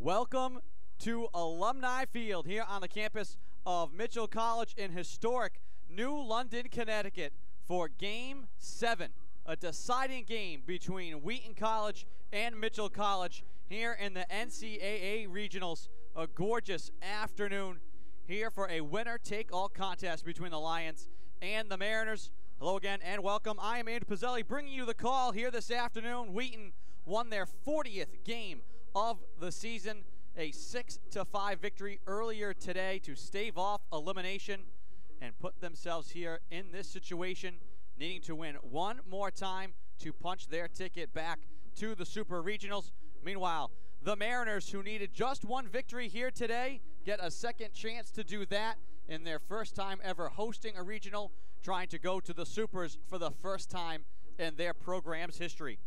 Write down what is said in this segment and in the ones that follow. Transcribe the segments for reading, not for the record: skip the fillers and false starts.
Welcome to Alumni Field here on the campus of Mitchell College in historic New London, Connecticut for Game 7, a deciding game between Wheaton College and Mitchell College here in the NCAA Regionals. A gorgeous afternoon here for a winner-take-all contest between the Lions and the Mariners. Hello again and welcome. I am Andrew Pizzelli bringing you the call here this afternoon. Wheaton won their 40th game of the season, a 6-5 victory earlier today to stave off elimination and put themselves here in this situation, needing to win one more time to punch their ticket back to the Super Regionals. Meanwhile, the Mariners, who needed just one victory here today, get a second chance to do that in their first time ever hosting a regional, trying to go to the Supers for the first time in their program's history.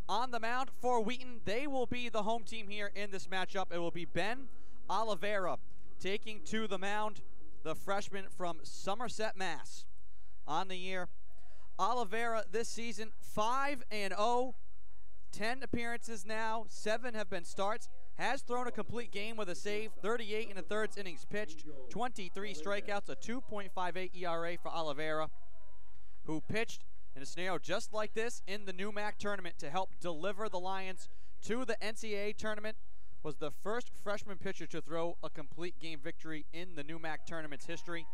On the mound for Wheaton, they will be the home team here in this matchup. It will be Ben Oliveira taking to the mound, the freshman from Somerset, Mass. On the year, Oliveira this season 5-0, 10 appearances now, 7 have been starts, has thrown a complete game with a save, 38 1/3 innings pitched, 23 strikeouts, a 2.58 ERA for Oliveira, who pitched in a scenario just like this in the NEWMAC tournament to help deliver the Lions to the NCAA tournament. Was the first freshman pitcher to throw a complete game victory in the NEWMAC tournament's history,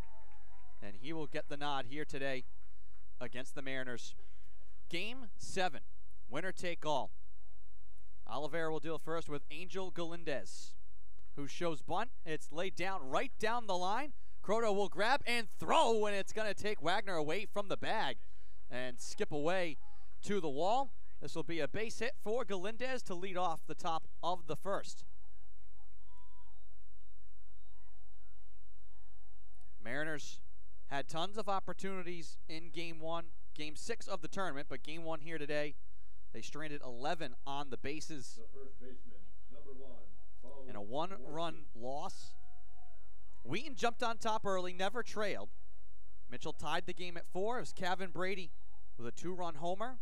and he will get the nod here today against the Mariners. Game 7, winner take all. Oliveira will deal first with Angel Galindez, who shows bunt. It's laid down right down the line. Croto will grab and throw, and it's going to take Wagner away from the bag and skip away to the wall. This will be a base hit for Galindez to lead off the top of the first. Mariners had tons of opportunities in Game 1, Game 6 of the tournament, but Game 1 here today, they stranded 11 on the bases. The first baseman, number 1, in a one-run loss. Wheaton jumped on top early, never trailed. Mitchell tied the game at 4. It was Kevin Brady with a 2-run homer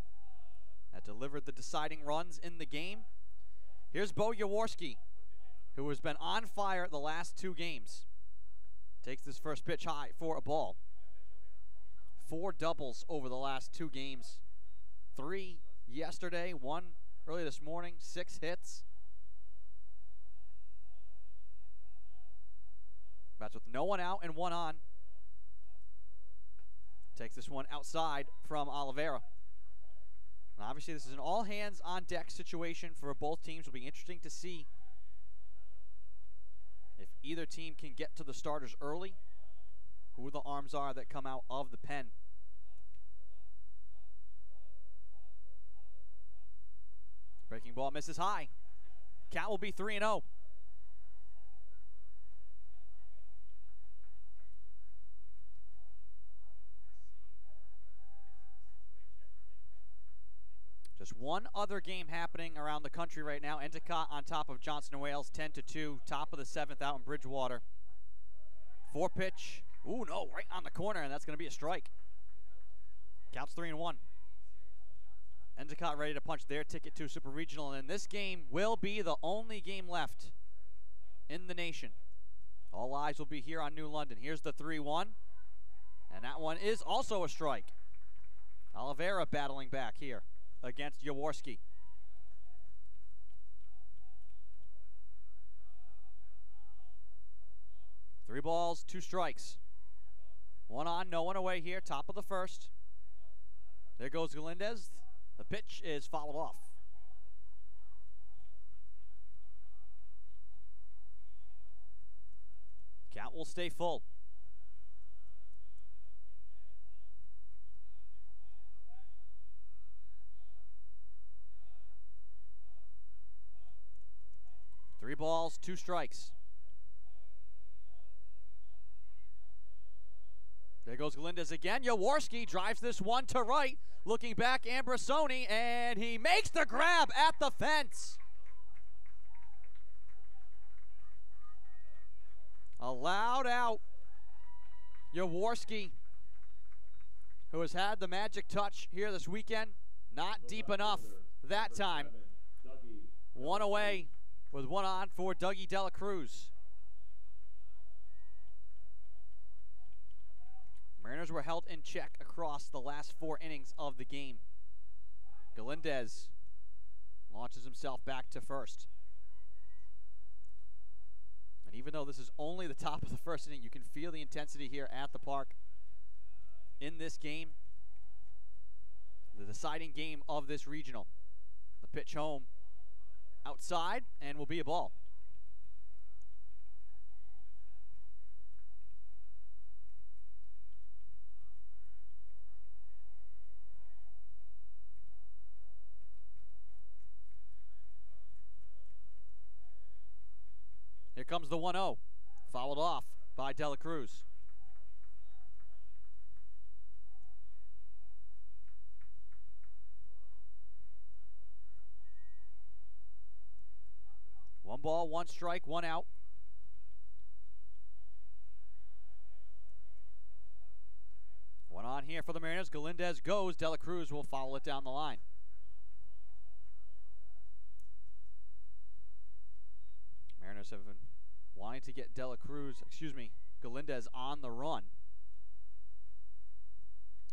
that delivered the deciding runs in the game. Here's Bo Jaworski, who has been on fire the last 2 games. Takes this first pitch high for a ball. 4 doubles over the last 2 games. 3 yesterday, 1 early this morning, 6 hits. Bats with no one out and 1 on. Takes this one outside from Oliveira. And obviously this is an all hands on deck situation for both teams. It'll be interesting to see if either team can get to the starters early, who the arms are that come out of the pen. Breaking ball misses high. Count will be 3-0. Just one other game happening around the country right now. Endicott on top of Johnson & Wales, 10-2, top of the 7th out in Bridgewater. 4 pitch. Ooh, no, right on the corner, and that's going to be a strike. Counts 3-1. Endicott ready to punch their ticket to Super Regional, and this game will be the only game left in the nation. All eyes will be here on New London. Here's the 3-1, and that one is also a strike. Oliveira battling back here against Jaworski. Three balls, 2 strikes. 1 on, no one away here, top of the first. There goes Galindez. The pitch is fouled off. Count will stay full. Three balls, 2 strikes. There goes Galindez again. Jaworski drives this one to right. Looking back, Ambrosoni, and he makes the grab at the fence. Allowed out. Jaworski, who has had the magic touch here this weekend. Not deep enough that time. 1 away with one on for Dougie Dela Cruz. Mariners were held in check across the last 4 innings of the game. Galindez launches himself back to first. And even though this is only the top of the first inning, you can feel the intensity here at the park in this game. The deciding game of this regional. The pitch home outside and will be a ball. Here comes the 1-0, fouled off by Dela Cruz. One ball, one strike, one out. One on here for the Mariners. Galindez goes. Dela Cruz will foul it down the line. Mariners have been wanting to get Galindez on the run.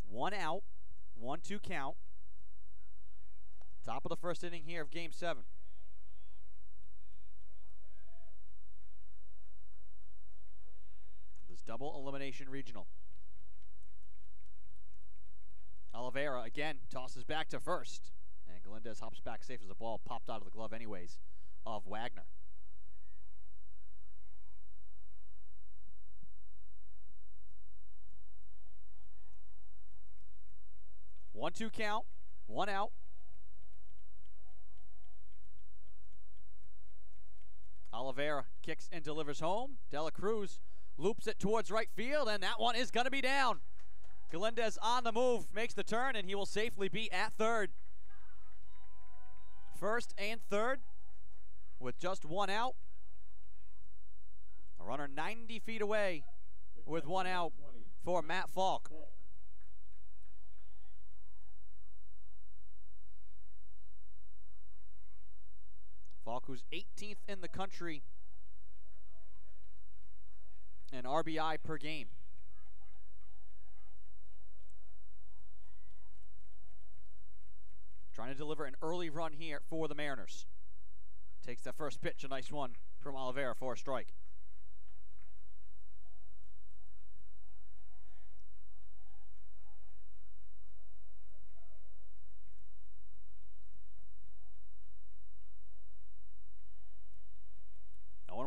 1 out, 1-2 count. Top of the first inning here of Game 7. This double elimination regional. Oliveira again tosses back to first. And Galindez hops back safe as the ball popped out of the glove anyways of Wagner. 1-2 count, 1 out. Oliveira kicks and delivers home. Dela Cruz loops it towards right field, and that one is going to be down. Galindez on the move, makes the turn, and he will safely be at third. First and third with just 1 out. A runner 90 feet away with 1 out for Matt Falk. Falk, who's 18th in the country in RBI per game. Trying to deliver an early run here for the Mariners. Takes that first pitch, a nice one from Oliveira for a strike.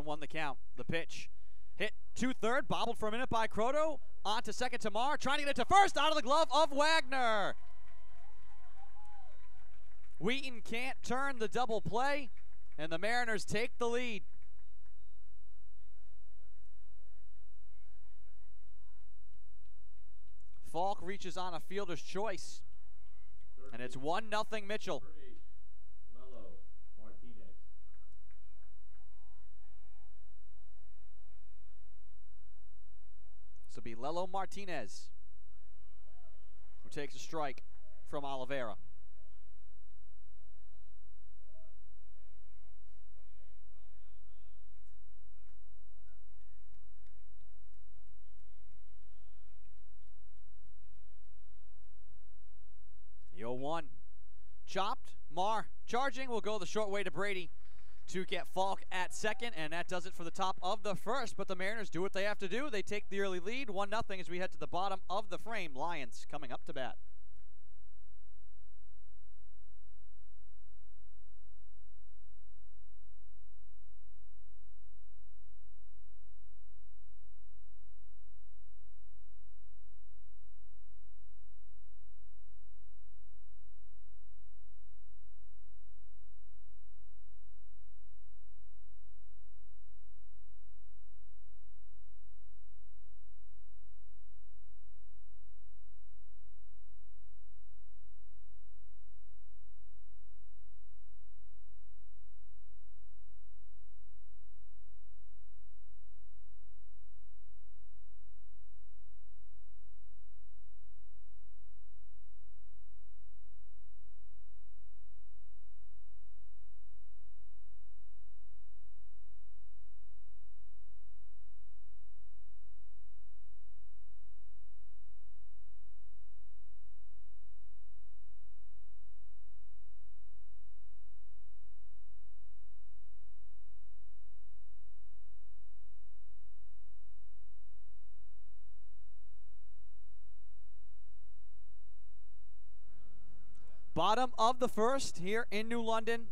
Won the count. The pitch hit to third, bobbled for a minute by Croto. On to second to Marr, trying to get it to first, out of the glove of Wagner. Wheaton can't turn the double play, and the Mariners take the lead. Falk reaches on a fielder's choice, and it's 1-0 Mitchell. This will be Lelo Martinez, who takes a strike from Oliveira. The 0-1. Chopped. Marr charging. Will go the short way to Brady to get Falk at second, and that does it for the top of the first. But the Mariners do what they have to do. They take the early lead, 1-0 as we head to the bottom of the frame. Lions coming up to bat. Bottom of the first here in New London.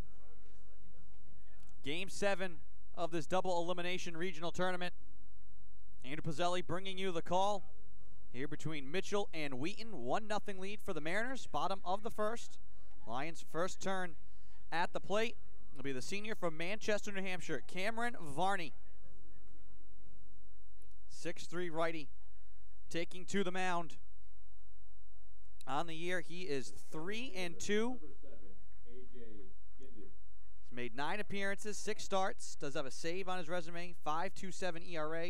Game 7 of this double elimination regional tournament. Andrew Pizzelli bringing you the call here between Mitchell and Wheaton. 1-0 lead for the Mariners. Bottom of the first. Lions' first turn at the plate will be the senior from Manchester, New Hampshire, Cameron Varney. 6'3" righty taking to the mound. On the year, he is 3-2. He's made 9 appearances, 6 starts. Does have a save on his resume. 5.27 ERA.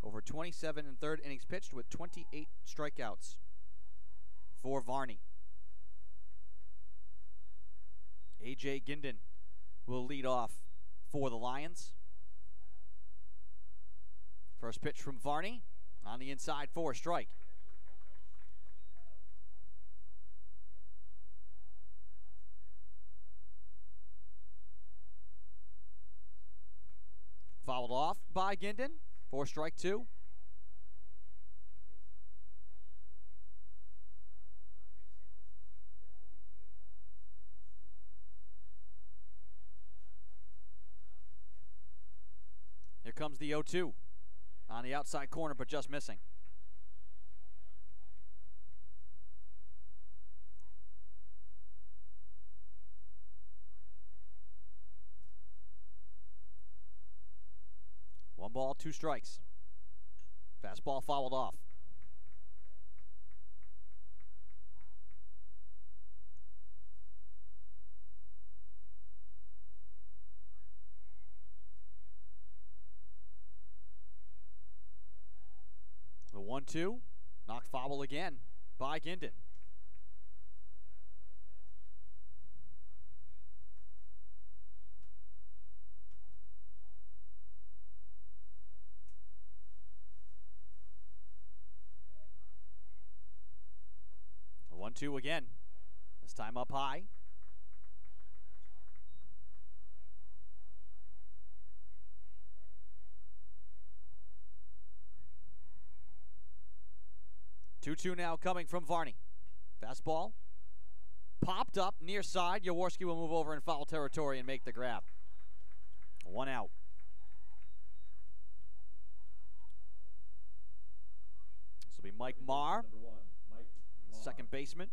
Over 27 and third innings pitched with 28 strikeouts for Varney. A.J. Ginden will lead off for the Lions. First pitch from Varney on the inside for a strike. Fouled off by Ginden for strike 2. Here comes the 0-2 on the outside corner, but just missing. One ball, 2 strikes. Fastball fouled off. The 1-2, knocked foul again by Ginden. The 1-2 again, this time up high. Two now coming from Varney. Fastball popped up near side. Jaworski will move over in foul territory and make the grab. 1 out. This will be Mike Marr, second baseman.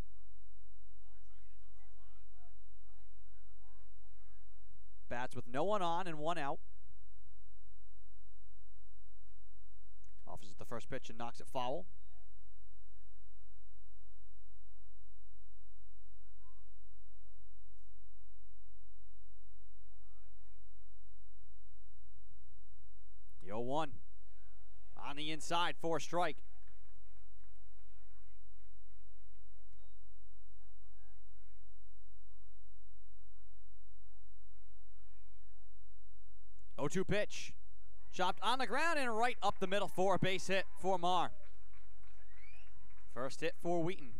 Bats with no one on and 1 out. Offers at the first pitch and knocks it foul. The 0-1 on the inside for a strike. Oh, 2 pitch. Chopped on the ground and right up the middle for a base hit for Marr. First hit for Wheaton.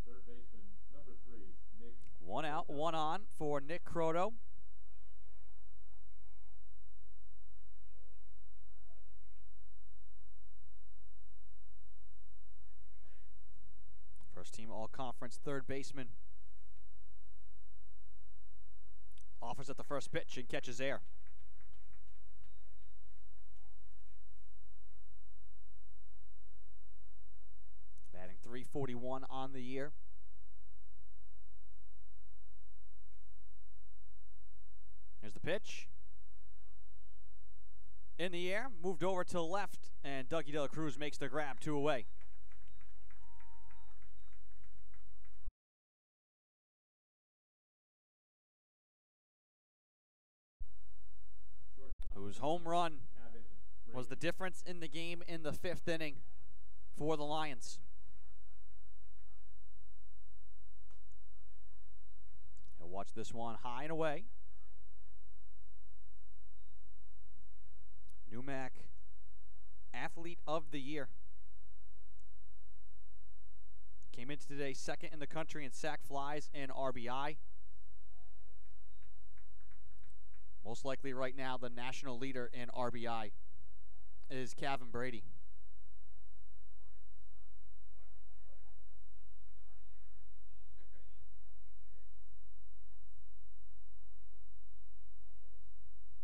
Third baseman, number 3, Nick. 1 out, 1 on for Nick Croto. First team all-conference third baseman. Offers at the first pitch and catches air. Batting .341 on the year. Here's the pitch. In the air, moved over to the left, and Dougie De La Cruz makes the grab, 2 away. Whose home run was the difference in the game in the 5th inning for the Lions. He'll watch this one high and away. NEWMAC Athlete of the Year. Came into today 2nd in the country in sac flies and RBI. Most likely right now the national leader in RBI is Kevin Brady.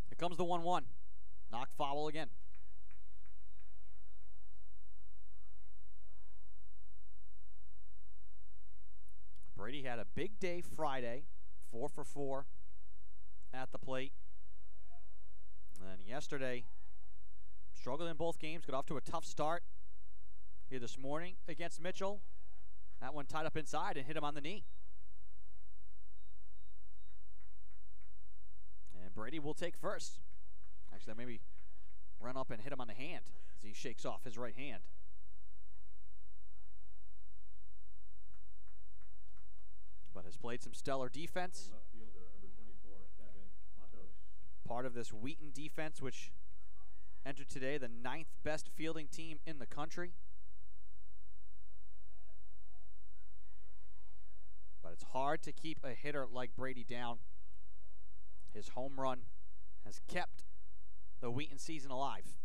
Here comes the 1-1. Knock foul again. Brady had a big day Friday, 4 for 4 at the plate. And then yesterday, struggled in both games, got off to a tough start here this morning against Mitchell. That one tied up inside and hit him on the knee. And Brady will take first. Actually, maybe run up and hit him on the hand as he shakes off his right hand. But has played some stellar defense. Left fielder, number 24, Kevin Matos. Part of this Wheaton defense, which entered today the 9th best fielding team in the country. But it's hard to keep a hitter like Brady down. His home run has kept the Wheaton season alive.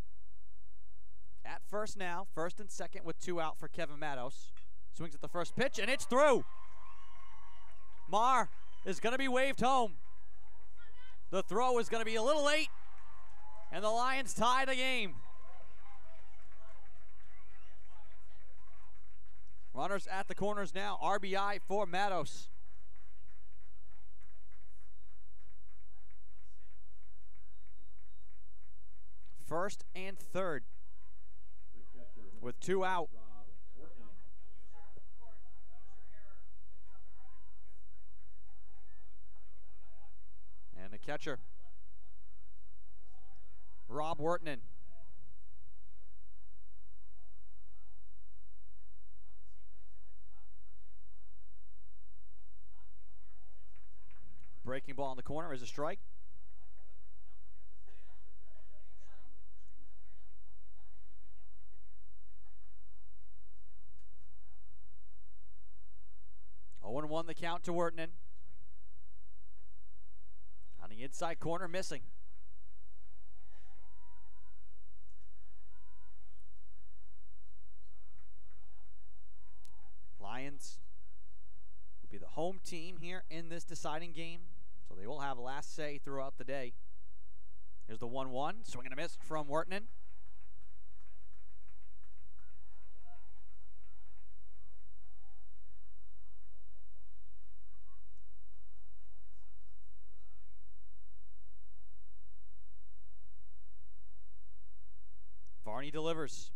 At first now, first and second with 2 out for Kevin Matos. Swings at the first pitch, and it's through. Marr is going to be waved home. The throw is going to be a little late, and the Lions tie the game. Runners at the corners now. RBI for Matos. First and third with 2 out. And the catcher, Rob Wheaton. Breaking ball in the corner is a strike. Oh, 0-1 the count to Wheaton. On the inside corner, missing. Lions will be the home team here in this deciding game, so they will have last say throughout the day. Here's the 1-1, swing and a miss from Wheaton. Varney delivers.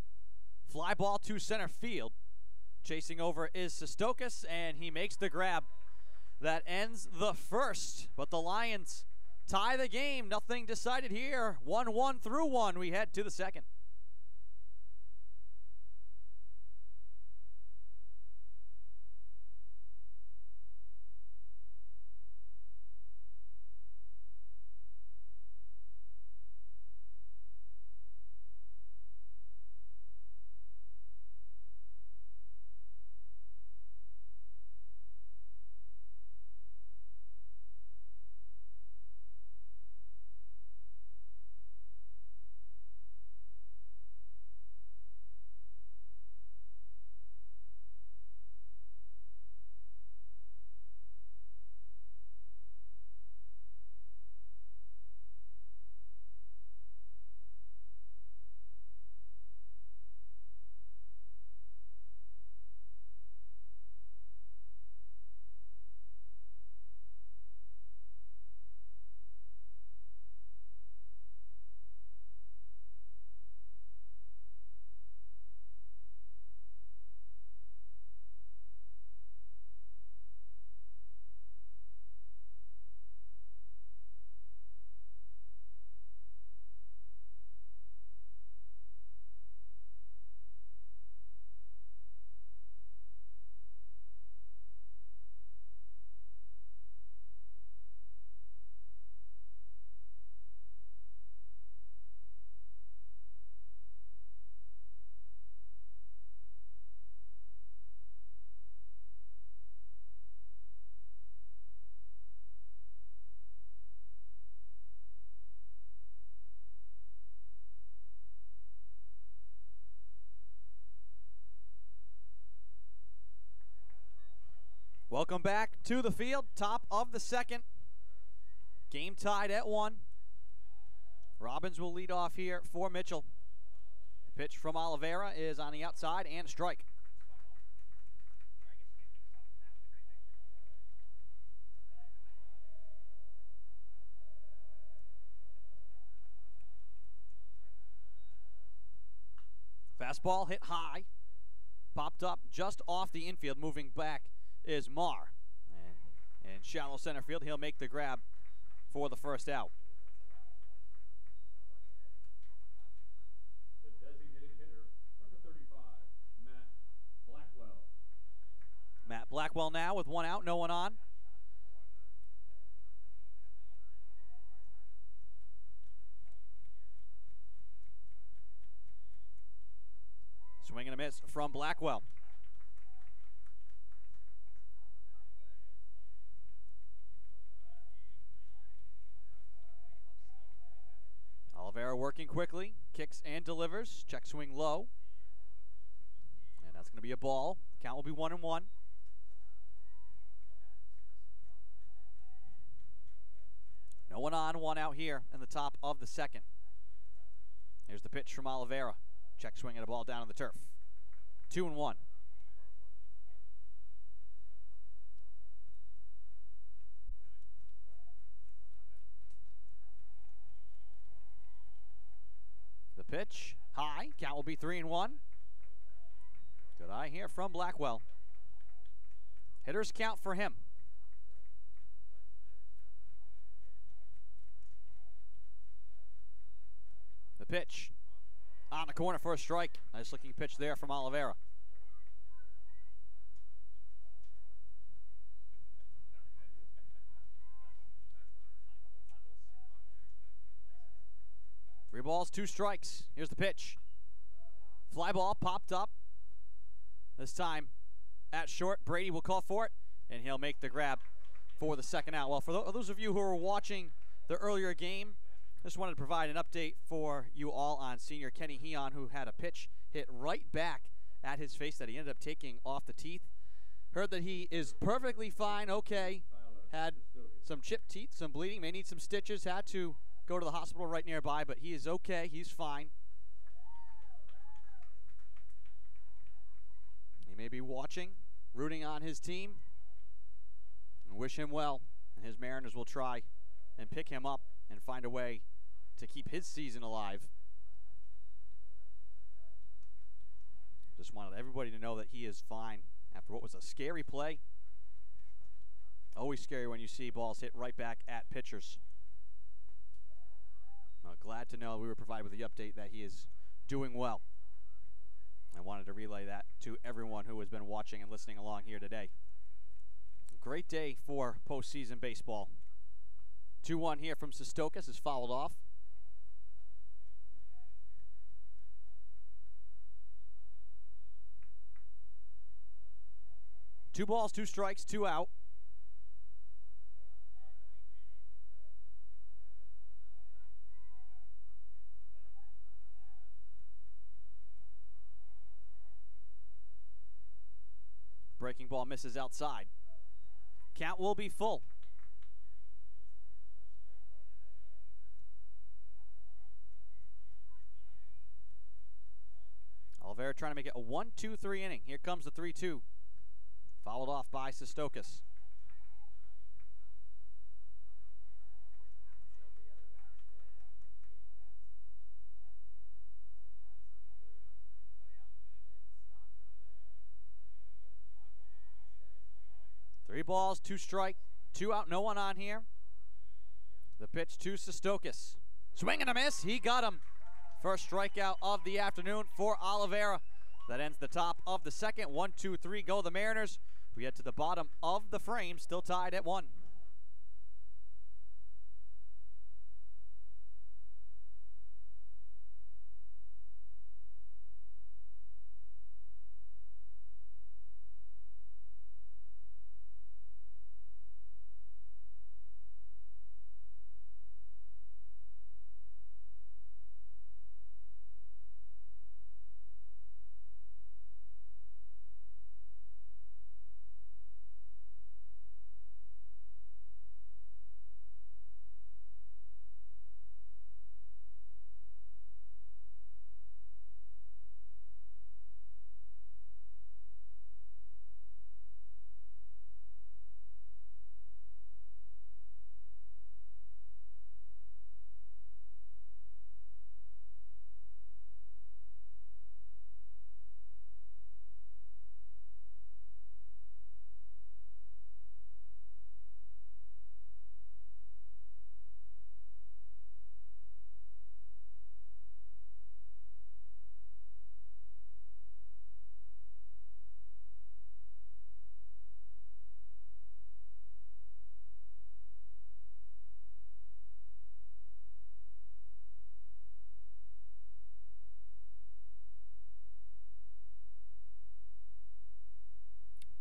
Fly ball to center field. Chasing over is Sestokis, and he makes the grab. That ends the first, but the Lions tie the game. Nothing decided here. 1-1 through 1. We head to the second. Welcome back to the field. Top of the second. Game tied at 1. Robbins will lead off here for Mitchell. The pitch from Oliveira is on the outside and strike. Fastball hit high. Popped up just off the infield. Moving back is Marr. And in shallow center field, he'll make the grab for the first out. The designated hitter, number 35, Matt Blackwell. Matt Blackwell now with 1 out, no one on. Swing and a miss from Blackwell. Oliveira working quickly, kicks and delivers. Check swing low. And that's going to be a ball. Count will be 1-1. No one on, 1 out here in the top of the second. Here's the pitch from Oliveira. Check swing and a ball down on the turf. 2-1. The pitch, high. Count will be 3-1. Good eye here from Blackwell. Hitters count for him. The pitch on the corner for a strike. Nice looking pitch there from Oliveira. Three balls, 2 strikes. Here's the pitch. Fly ball popped up. This time at short. Brady will call for it, and he'll make the grab for the second out. Well, for those of you who are watching the earlier game, just wanted to provide an update for you all on senior Kenny Heon, who had a pitch hit right back at his face that he ended up taking off the teeth. Heard that he is perfectly fine, okay. Had some chipped teeth, some bleeding, may need some stitches, had to go to the hospital right nearby, but he is okay, he's fine. He may be watching, rooting on his team, and wish him well. And his Mariners will try and pick him up and find a way to keep his season alive. Just wanted everybody to know that he is fine after what was a scary play. Always scary when you see balls hit right back at pitchers. Glad to know we were provided with the update that he is doing well. I wanted to relay that to everyone who has been watching and listening along here today. Great day for postseason baseball. 2-1 here from Sestokis is fouled off. Two balls, 2 strikes, 2 out. Breaking ball misses outside. Count will be full. Oliveira trying to make it a 1-2-3 inning. Here comes the 3-2. Followed off by Sestokis. Three balls, 2 strike, 2 out, no one on here. The pitch to Sestokis. Swing and a miss, he got him. First strikeout of the afternoon for Oliveira. That ends the top of the second. 1-2-3 go the Mariners. We head to the bottom of the frame, still tied at 1.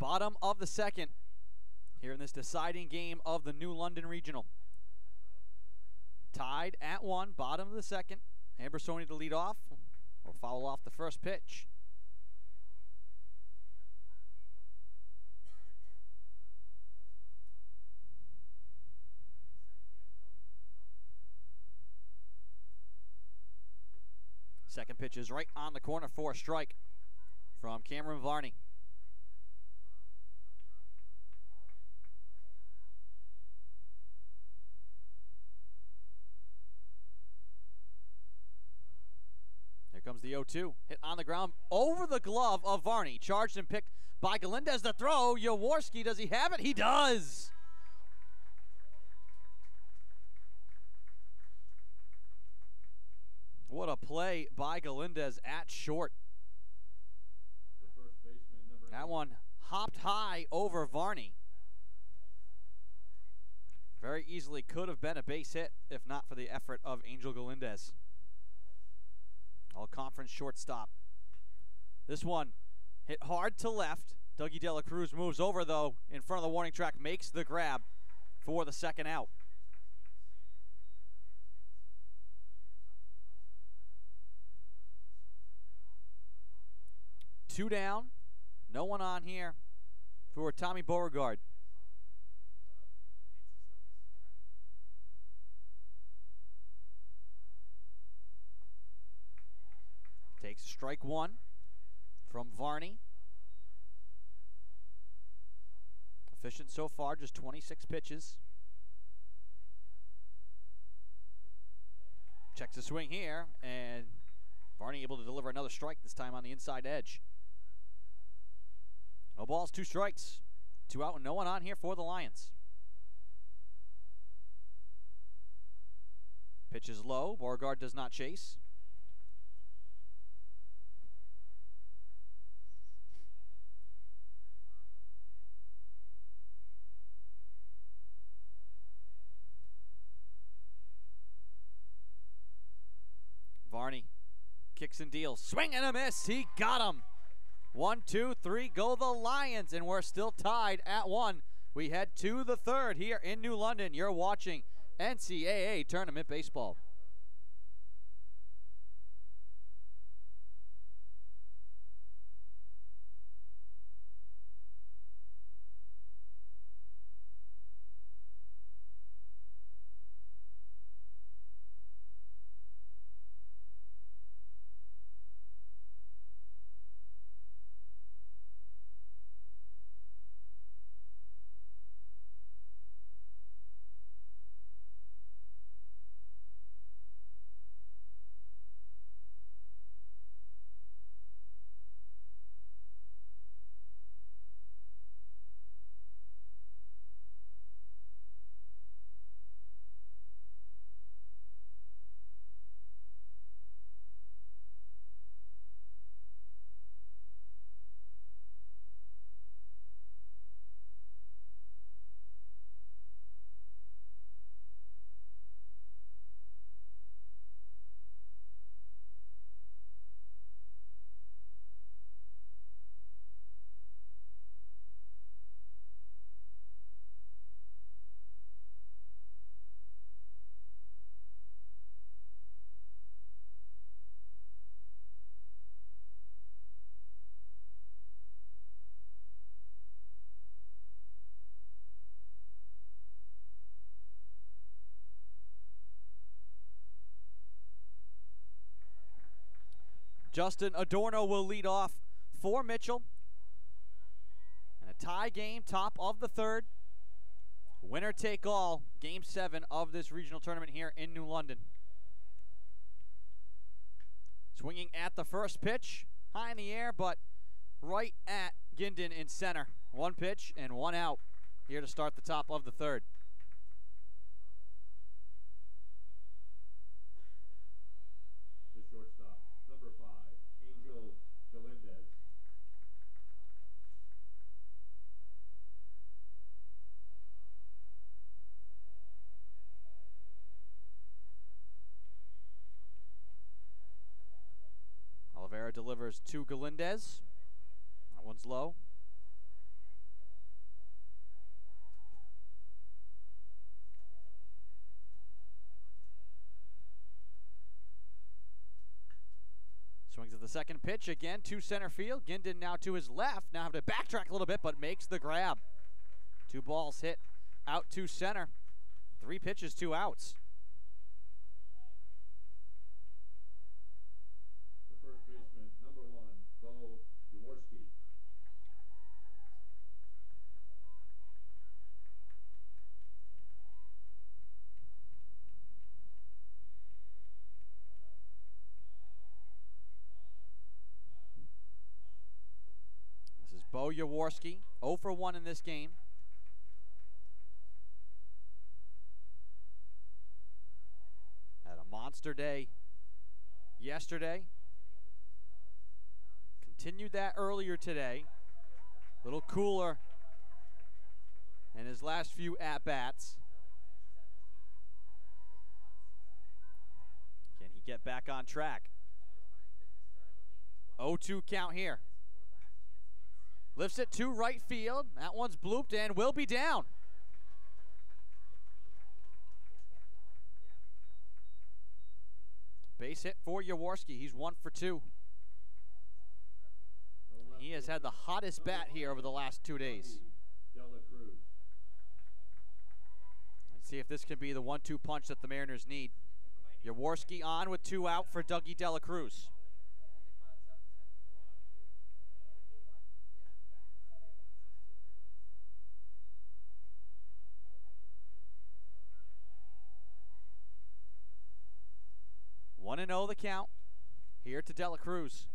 Bottom of the second here in this deciding game of the New London Regional. Tied at 1, bottom of the second. Ambersoni to lead off or foul off the first pitch. Second pitch is right on the corner for a strike from Cameron Varney. Here comes the 0-2. Hit on the ground over the glove of Varney. Charged and picked by Galindez. The throw. Jaworski, does he have it? He does. What a play by Galindez at short. The first baseman, number That 8. one hopped high over Varney. Very easily could have been a base hit if not for the effort of Angel Galindez. All-conference shortstop. This one hit hard to left. Dougie De La Cruz moves over, though, in front of the warning track, makes the grab for the second out. Two down. No one on here for Tommy Beauregard. Takes strike one from Varney. Efficient so far, just 26 pitches. Checks the swing here, and Varney able to deliver another strike, this time on the inside edge. No balls, 2 strikes. 2 out and no one on here for the Lions. Pitch is low. Beauregard does not chase. Varney kicks and deals. Swing and a miss. He got him. 1, 2, 3, go the Lions, and we're still tied at 1. We head to the third here in New London. You're watching NCAA Tournament Baseball. Justin Adorno will lead off for Mitchell. And a tie game, top of the third. Winner take all, game 7 of this regional tournament here in New London. Swinging at the first pitch, high in the air, but right at Gindin in center. 1 pitch and 1 out here to start the top of the third. The shortstop, number 5, Angel Galindez. Oliveira delivers to Galindez. That one's low. Swings at the second pitch again to center field. Gindin now to his left. Now have to backtrack a little bit, but makes the grab. 2 balls hit out to center. 3 pitches, 2 outs. The first baseman, number 1, Bo Jaworski. This is Bo Jaworski, 0 for 1 in this game. Had a monster day yesterday. Continued that earlier today. A little cooler in his last few at-bats. Can he get back on track? 0-2 count here. Lifts it to right field. That one's blooped and will be down. Base hit for Jaworski. He's 1 for 2. He has had the hottest bat here over the last 2 days. Let's see if this can be the 1-2 punch that the Mariners need. Jaworski on with 2 out for Dougie Dela Cruz. One and 0 the count here to Dela Cruz.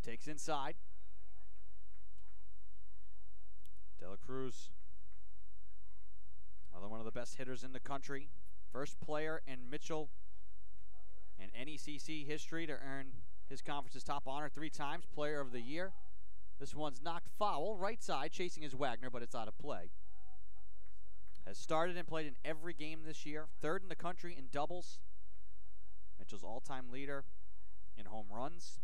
Takes inside. Dela Cruz, another one of the best hitters in the country. First player in Mitchell and NECC history to earn his conference's top honor 3 times, Player of the Year. This one's knocked foul, right side, chasing his Wagner, but it's out of play. Has started and played in every game this year. 3rd in the country in doubles. Mitchell's all-time leader in home runs.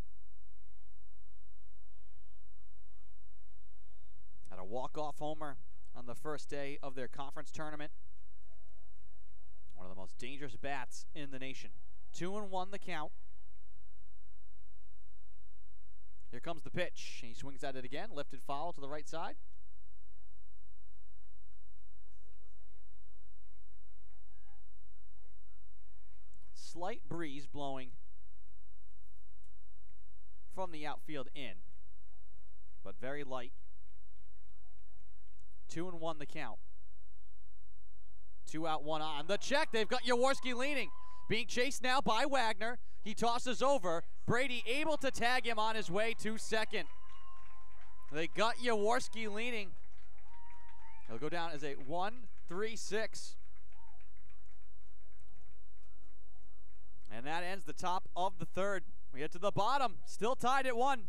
Had a walk-off homer on the first day of their conference tournament. One of the most dangerous bats in the nation. 2-1 the count. Here comes the pitch. He swings at it again. Lifted foul to the right side. Slight breeze blowing from the outfield in, but very light. 2-1 the count. 2 out, 1 on. The check, they've got Jaworski leaning. Being chased now by Wagner. He tosses over. Brady able to tag him on his way to second. They got Jaworski leaning. He'll go down as a 1-3-6. And that ends the top of the 3rd. We get to the bottom, still tied at 1.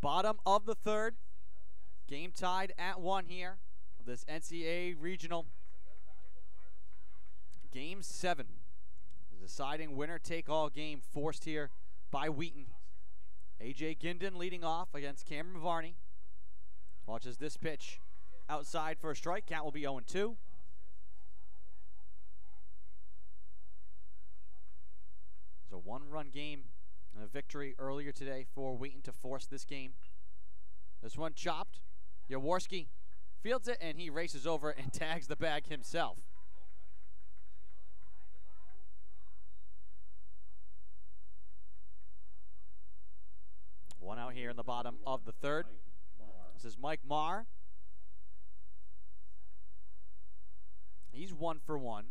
Bottom of the third. Game tied at 1 here. This NCAA regional. Game 7. The deciding winner-take-all game forced here by Wheaton. A.J. Gindon leading off against Cameron Varney. Watches this pitch outside for a strike. Count will be 0-2. It's a one-run game and a victory earlier today for Wheaton to force this game. This one chopped. Jaworski fields it, and he races over and tags the bag himself. One out here in the bottom of the third. This is Mike Marr. He's 1 for 1.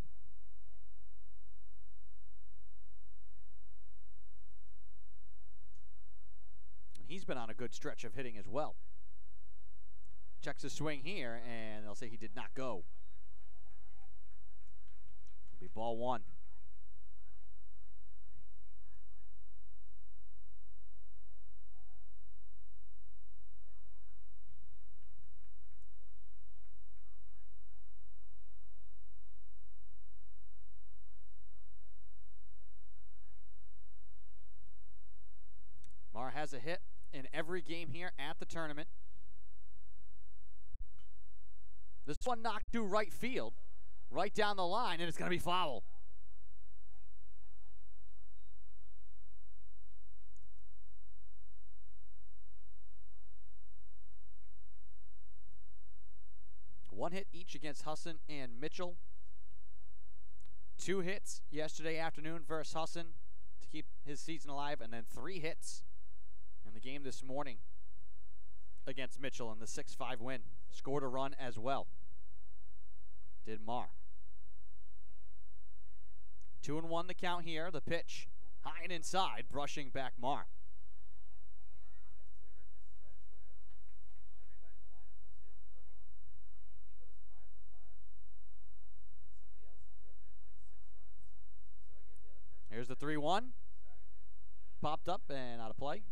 And he's been on a good stretch of hitting as well. Checks his swing here, and they'll say he did not go. It'll be ball 1. Marr has a hit in every game here at the tournament. This one knocked to right field, right down the line, and it's going to be foul. One hit each against Husson and Mitchell. 2 hits yesterday afternoon versus Husson to keep his season alive, and then 3 hits in the game this morning against Mitchell in the 6-5 win. Scored a run as well. Did Marr. 2-1 the count here. The pitch high and inside, brushing back Marr. Here's the 3-1. Popped up and out of play.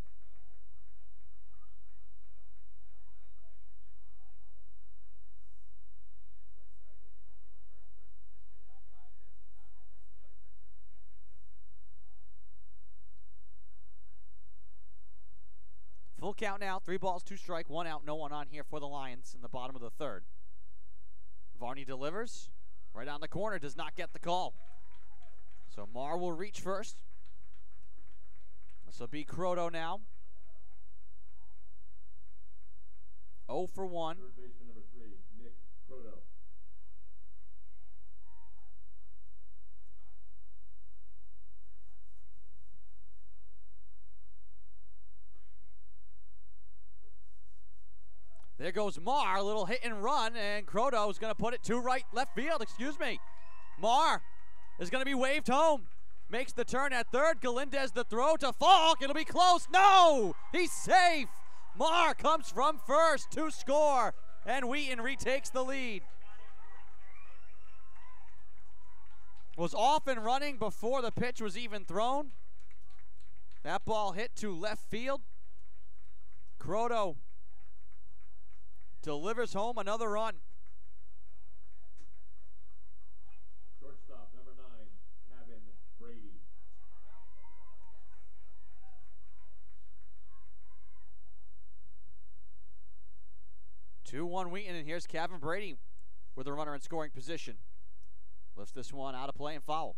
Full count now, 3 balls, 2 strike, 1 out, no one on here for the Lions in the bottom of the third. Varney delivers, right on the corner, does not get the call. So Marr will reach first. This will be Croto now. 0 for 1. Third baseman number 3, Nick Croto. There goes Marr, a little hit and run, and Croto is going to put it to left field, excuse me. Marr is going to be waved home. Makes the turn at third. Galindez the throw to Falk. It'll be close. No! He's safe. Marr comes from first to score, and Wheaton retakes the lead. Was off and running before the pitch was even thrown. That ball hit to left field. Croto delivers home another run. Shortstop number 9, Kevin Brady. Two 2-1 Wheaton, and here's Kevin Brady with a runner in scoring position. Lifts this one out of play and foul.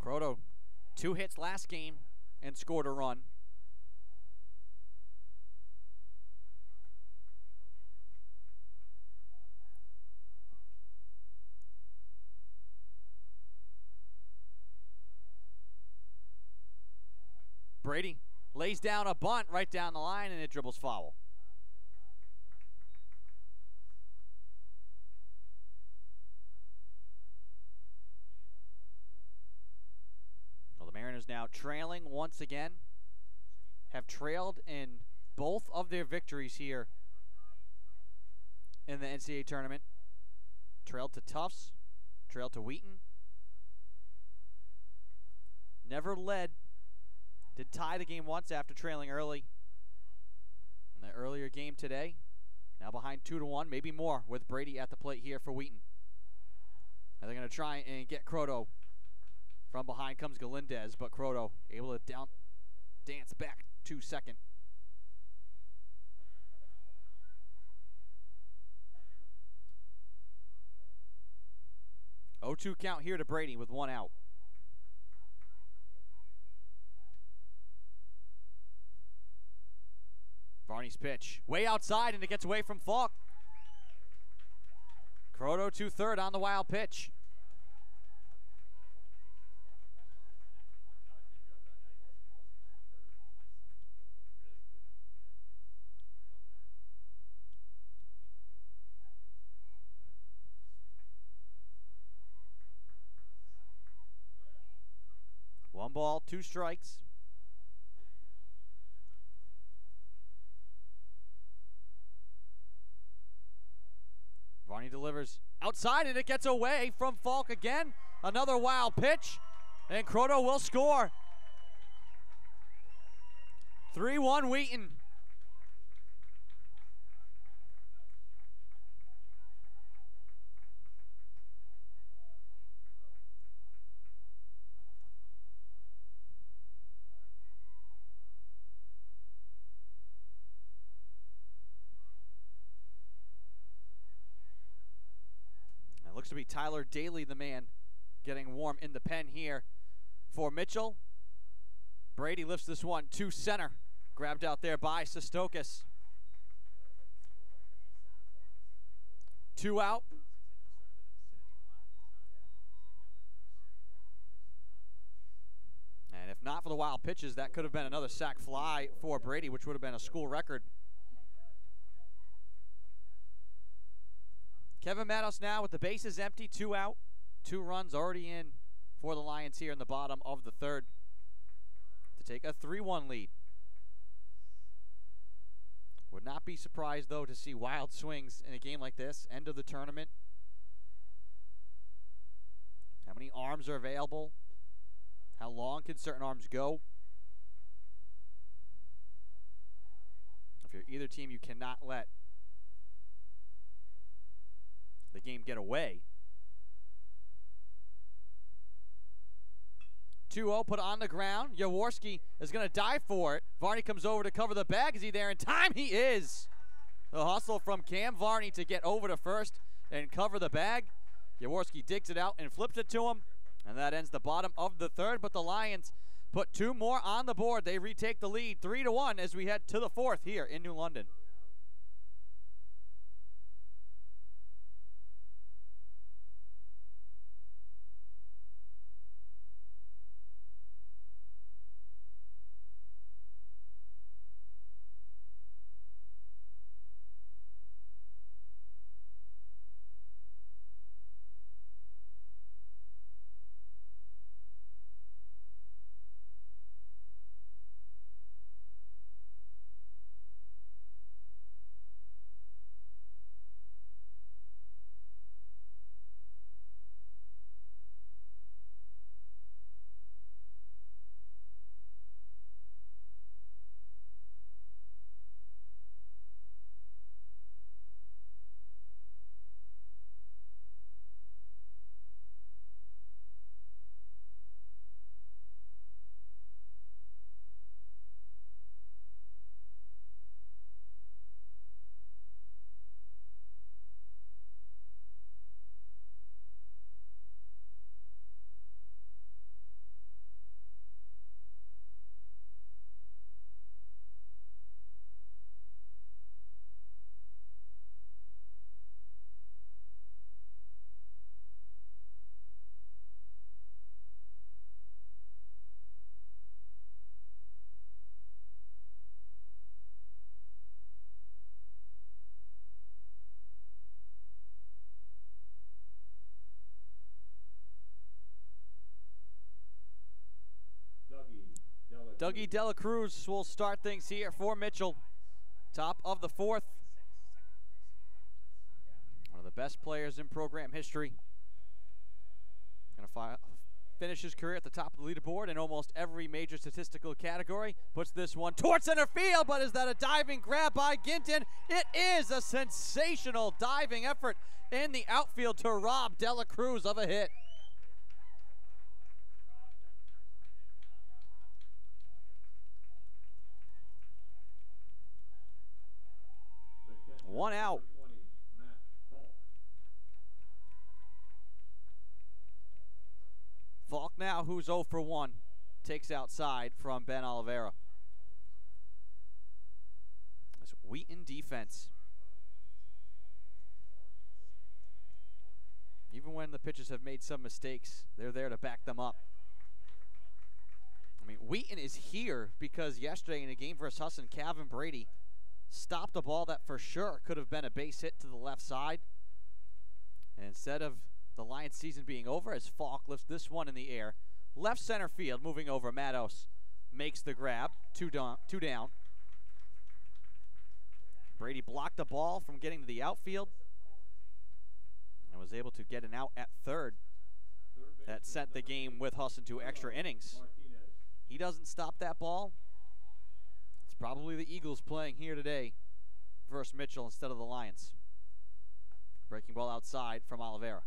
Croto, 2 hits last game and scored a run. Brady lays down a bunt right down the line, and it dribbles foul. Well, the Mariners now trailing once again. Have trailed in both of their victories here in the NCAA tournament. Trailed to Tufts, trailed to Wheaton. never led. Did tie the game once after trailing early in the earlier game today. Now behind 2-1, maybe more with Brady at the plate here for Wheaton. And they're going to try and get Croto. From behind comes Galindez, but Croto able to dance back to second. 0-2 count here to Brady with 1 out. Varney's pitch way outside, and it gets away from Falk. Croto to third on the wild pitch. One ball, 2 strikes. Varney delivers outside, and it gets away from Falk again. Another wild pitch, and Croto will score. 3-1 Wheaton. Looks to be Tyler Daly, the man, getting warm in the pen here for Mitchell. Brady lifts this one to center. Grabbed out there by Sestokis. 2 out. And if not for the wild pitches, that could have been another sac fly for Brady, which would have been a school record. Kevin Matos now with the bases empty, 2 out. 2 runs already in for the Lions here in the bottom of the third to take a 3-1 lead. Would not be surprised, though, to see wild swings in a game like this, end of the tournament. How many arms are available? How long can certain arms go? If you're either team, you cannot let the game get away. 2-0 put on the ground. Jaworski is going to dive for it. Varney comes over to cover the bag. Is he there in time? He is. The hustle from Cam Varney to get over to first and cover the bag. Jaworski digs it out and flips it to him. And that ends the bottom of the third. But the Lions put 2 more on the board. They retake the lead 3-1 as we head to the fourth here in New London. Dougie Dela Cruz will start things here for Mitchell. Top of the fourth. One of the best players in program history. Going to finished his career at the top of the leaderboard in almost every major statistical category. Puts this one towards center field, but is that a diving grab by Ginton? It is a sensational diving effort in the outfield to rob Dela Cruz of a hit. One out. Falk now, who's 0 for 1, takes outside from Ben Oliveira. This Wheaton defense. Even when the pitchers have made some mistakes, they're there to back them up. I mean, Wheaton is here because yesterday in a game versus Husson, Calvin Brady stopped a ball that for sure could have been a base hit to the left side. And instead of the Lions season being over, as Falk lifts this one in the air, left center field, moving over, Matos makes the grab, two down. Brady blocked the ball from getting to the outfield and was able to get an out at third. That sent the game with Husson to extra innings. He doesn't stop that ball. It's probably the Eagles playing here today versus Mitchell instead of the Lions. Breaking ball outside from Oliveira.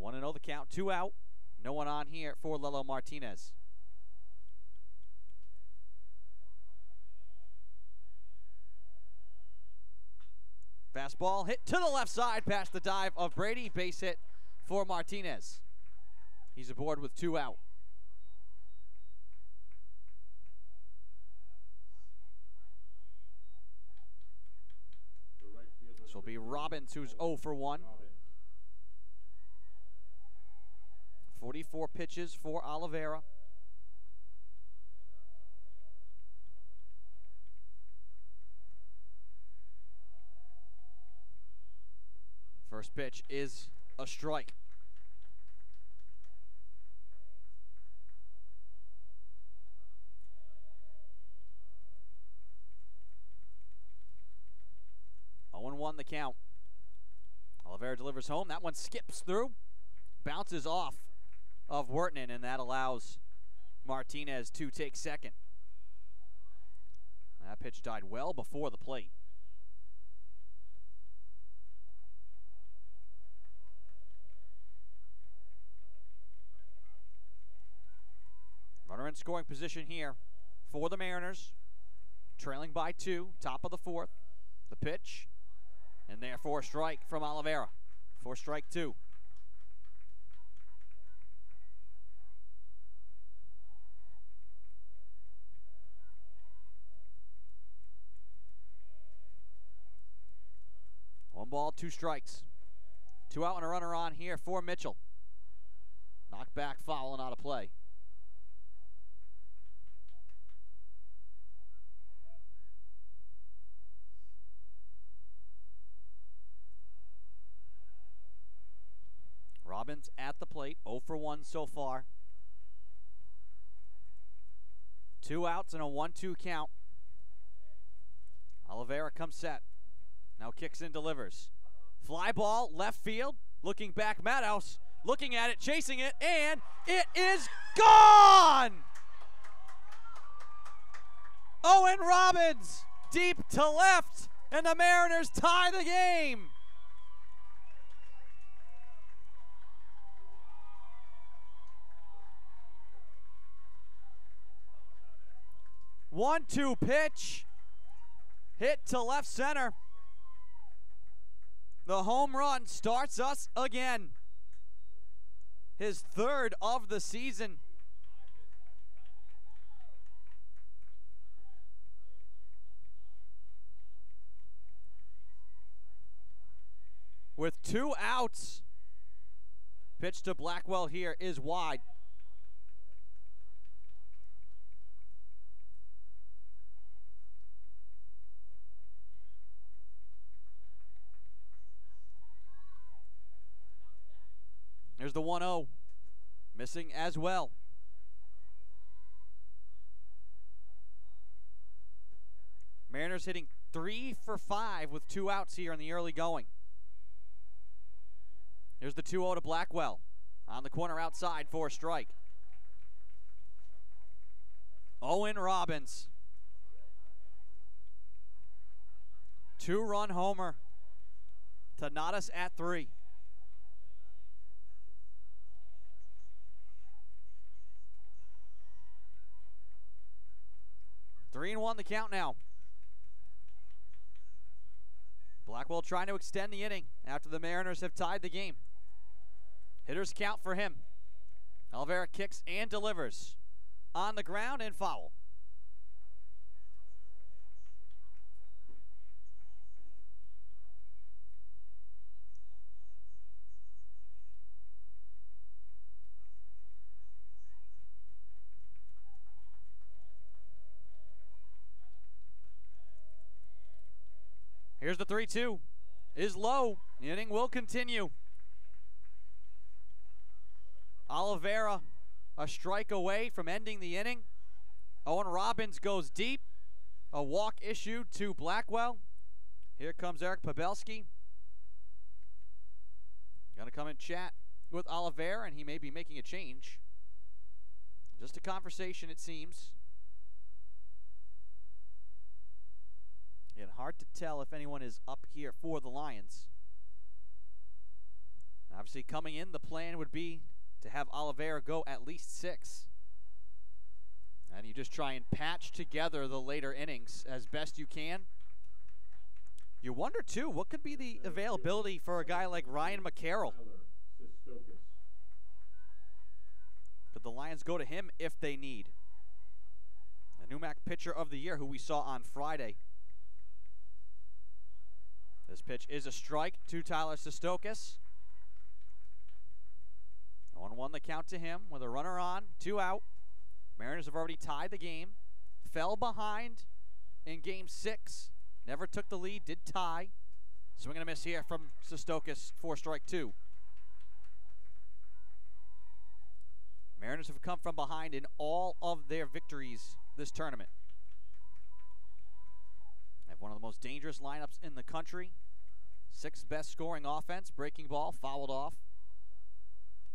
1-0 the count, 2 out. No one on here for Lelo Martinez. Fastball hit to the left side past the dive of Brady. Base hit for Martinez. He's aboard with 2 out. This will be Robbins, who's 0 for 1. 44 pitches for Oliveira. First pitch is a strike. One the count. Oliveira delivers home. That one skips through, bounces off of Wheaton, and that allows Martinez to take second. That pitch died well before the plate. Runner in scoring position here for the Mariners. Trailing by 2, top of the 4th. The pitch. And therefore a strike from Oliveira for strike 2. One ball, 2 strikes. 2 out and a runner on here for Mitchell. Knocked back, foul and out of play. Robbins at the plate, 0 for 1 so far. 2 outs and a 1-2 count. Oliveira comes set. Now kicks in, delivers. Fly ball, left field. Looking back, Matos looking at it, chasing it, and it is gone! Owen Robbins, deep to left, and the Mariners tie the game. One-two pitch, hit to left center. The home run starts us again. His 3rd of the season. With 2 outs, pitch to Blackwell here is wide. There's the 1-0, missing as well. Mariners hitting 3 for 5 with 2 outs here in the early going. Here's the 2-0 to Blackwell. On the corner outside for a strike. Owen Robbins. 2-run homer to knot us at 3. Three and 1 the count now. Blackwell trying to extend the inning after the Mariners have tied the game. Hitters count for him. Oliveira kicks and delivers. On the ground and foul. Here's the 3-2. Is low. The inning will continue. Oliveira a strike away from ending the inning. Owen Robbins goes deep. A walk issued to Blackwell. Here comes Eric Pavelski. Gonna come and chat with Oliveira, and he may be making a change. Just a conversation, it seems. And hard to tell if anyone is up here for the Lions. And obviously, coming in, the plan would be to have Oliveira go at least 6. And you just try and patch together the later innings as best you can. You wonder, too, what could be the availability for a guy like Ryan McCarroll? Could the Lions go to him if they need? The NUMAC pitcher of the year, who we saw on Friday. This pitch is a strike to Tyler Sestokis. 1-1 the count to him with a runner on, 2 out. Mariners have already tied the game. Fell behind in game 6. Never took the lead, did tie. Swing and a miss here from Sestokis for strike 2. Mariners have come from behind in all of their victories this tournament. They have one of the most dangerous lineups in the country. 6th best scoring offense. Breaking ball, fouled off.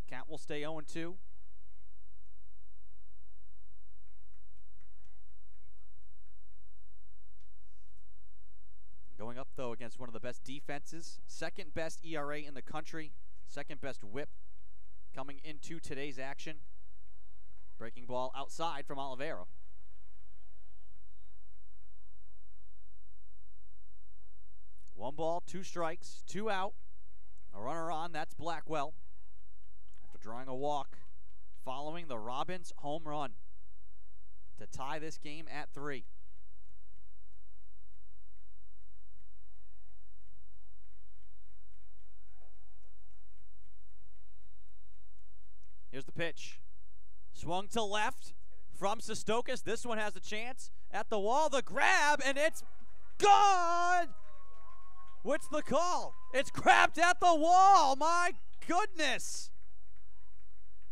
Count will stay 0-2. Going up, though, against one of the best defenses. 2nd best ERA in the country. 2nd best whip coming into today's action. Breaking ball outside from Oliveira. One ball, 2 strikes, 2 out. A runner on, that's Blackwell. After drawing a walk following the Robbins home run to tie this game at 3. Here's the pitch. Swung to left from Sestokis. This one has a chance at the wall. The grab, and it's gone! What's the call? It's grabbed at the wall. My goodness.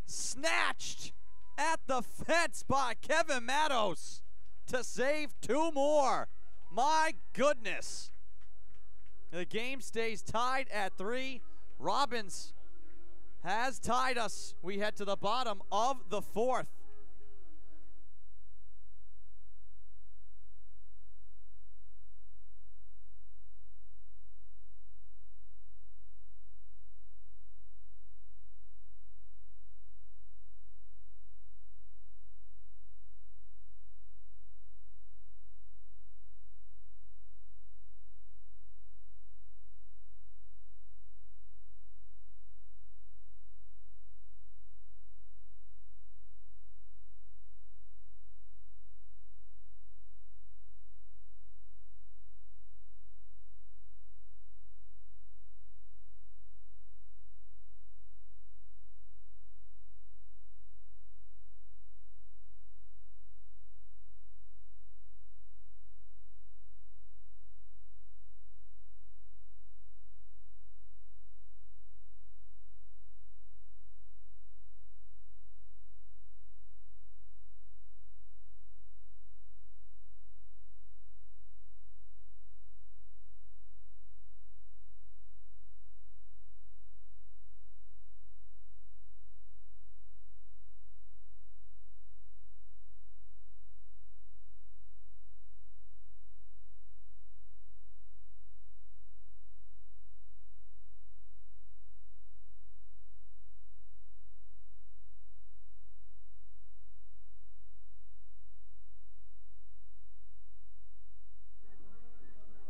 Snatched at the fence by Kevin Mattos to save 2 more. My goodness. The game stays tied at 3. Robbins has tied us. We head to the bottom of the 4th.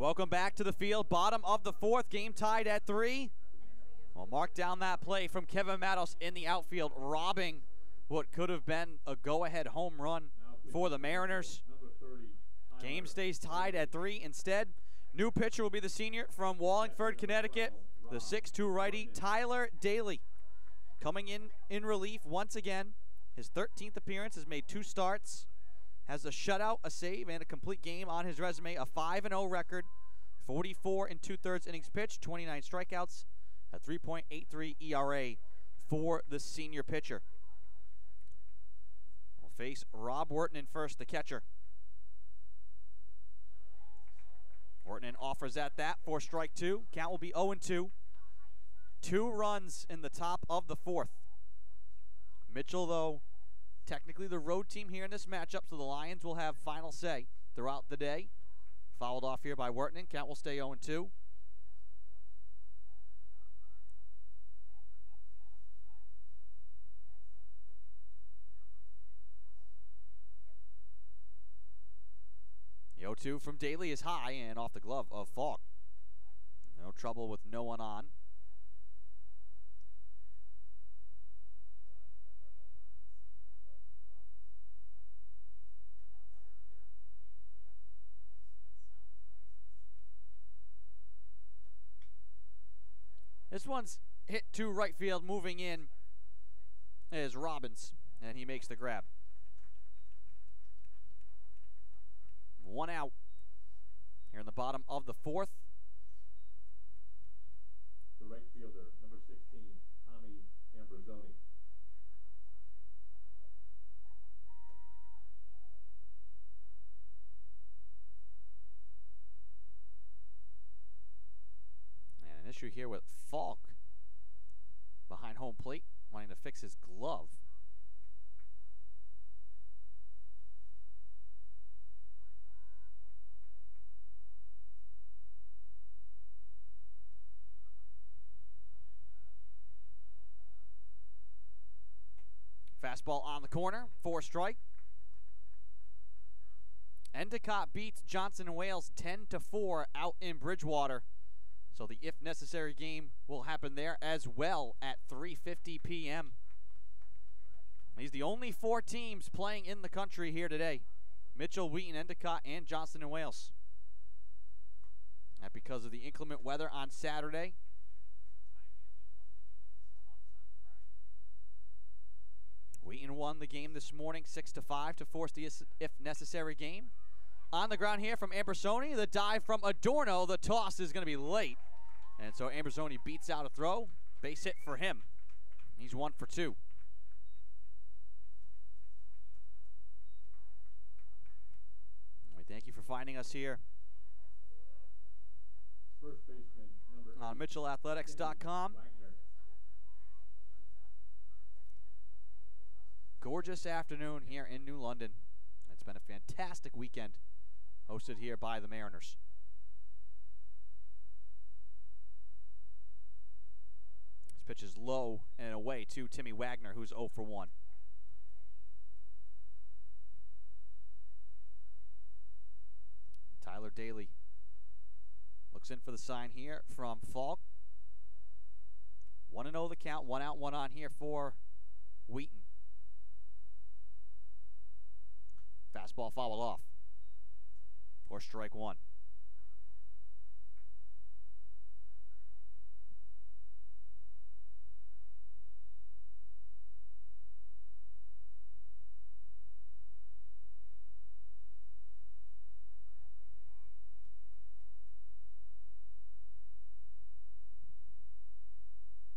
Welcome back to the field. Bottom of the fourth, game tied at 3. Well, mark down that play from Kevin Matos in the outfield, robbing what could have been a go-ahead home run for the Mariners. Game stays tied at 3 instead. New pitcher will be the senior from Wallingford, Connecticut, the 6'2 righty, Tyler Daly. Coming in relief once again. His 13th appearance, has made 2 starts, has a shutout, a save, and a complete game on his resume, a 5-0 record, 44 2/3 innings pitched, 29 strikeouts, a 3.83 ERA for the senior pitcher. We'll face Rob Wheaton in first, the catcher. Wheaton offers at that for strike 2. Count will be 0-2. 2 runs in the top of the 4th. Mitchell, though, technically the road team here in this matchup, so the Lions will have final say throughout the day. Fouled off here by Wheaton. Count will stay 0-2. The 0-2 from Daly is high and off the glove of Falk. No trouble with no one on. This one's hit to right field. Moving in is Robbins, and he makes the grab. 1 out here in the bottom of the 4th. The right fielder, number 16, Tommy Ambrosoni. And an issue here with Falk behind home plate, wanting to fix his glove. Fastball on the corner, 4 strike. Endicott beats Johnson and Wales 10-4 out in Bridgewater. So the if necessary game will happen there as well at 3:50 p.m. These are the only 4 teams playing in the country here today. Mitchell, Wheaton, Endicott, and Johnson and Wales. That because of the inclement weather on Saturday. Wheaton won the game this morning 6-5 to force the if necessary game. On the ground here from Ambrosoni, the dive from Adorno. The toss is going to be late. And so Ambrosoni beats out a throw. Base hit for him. He's 1 for 2. We thank you for finding us here First baseman, number on MitchellAthletics.com. Gorgeous afternoon here in New London. It's been a fantastic weekend hosted here by the Mariners. This pitch is low and away to Timmy Wagner, who's 0 for 1. Tyler Daly looks in for the sign here from Falk. 1-0 the count, 1 out, 1 on here for Wheaton. Fastball fouled off for strike 1.